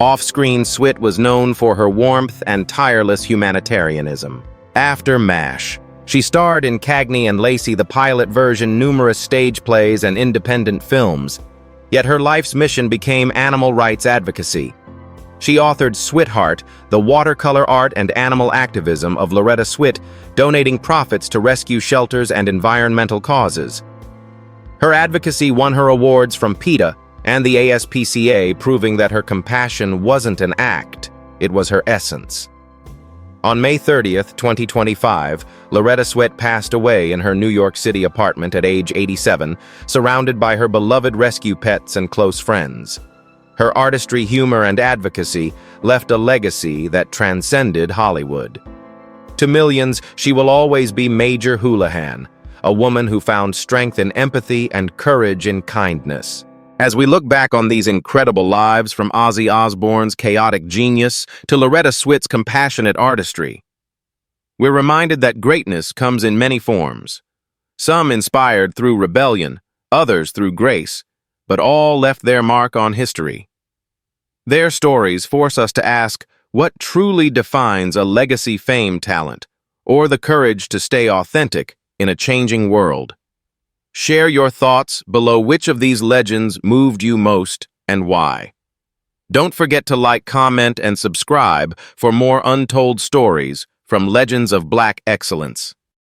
A: Off-screen, Swit was known for her warmth and tireless humanitarianism. After MASH, she starred in Cagney and Lacey, the pilot version, numerous stage plays, and independent films. Yet her life's mission became animal rights advocacy. She authored Switheart, the watercolor art and animal activism of Loretta Swit, donating profits to rescue shelters and environmental causes. Her advocacy won her awards from PETA and the ASPCA, proving that her compassion wasn't an act, it was her essence. On May 30, 2025, Loretta Swit passed away in her New York City apartment at age 87, surrounded by her beloved rescue pets and close friends. Her artistry, humor, and advocacy left a legacy that transcended Hollywood. To millions, she will always be Major Houlihan, a woman who found strength in empathy and courage in kindness. As we look back on these incredible lives, from Ozzy Osbourne's chaotic genius to Loretta Swit's compassionate artistry, we're reminded that greatness comes in many forms. Some inspired through rebellion, others through grace, but all left their mark on history. Their stories force us to ask what truly defines a legacy fame talent, or the courage to stay authentic in a changing world. Share your thoughts below. Which of these legends moved you most and why? Don't forget to like, comment, and subscribe for more untold stories from Legends of Black Excellence.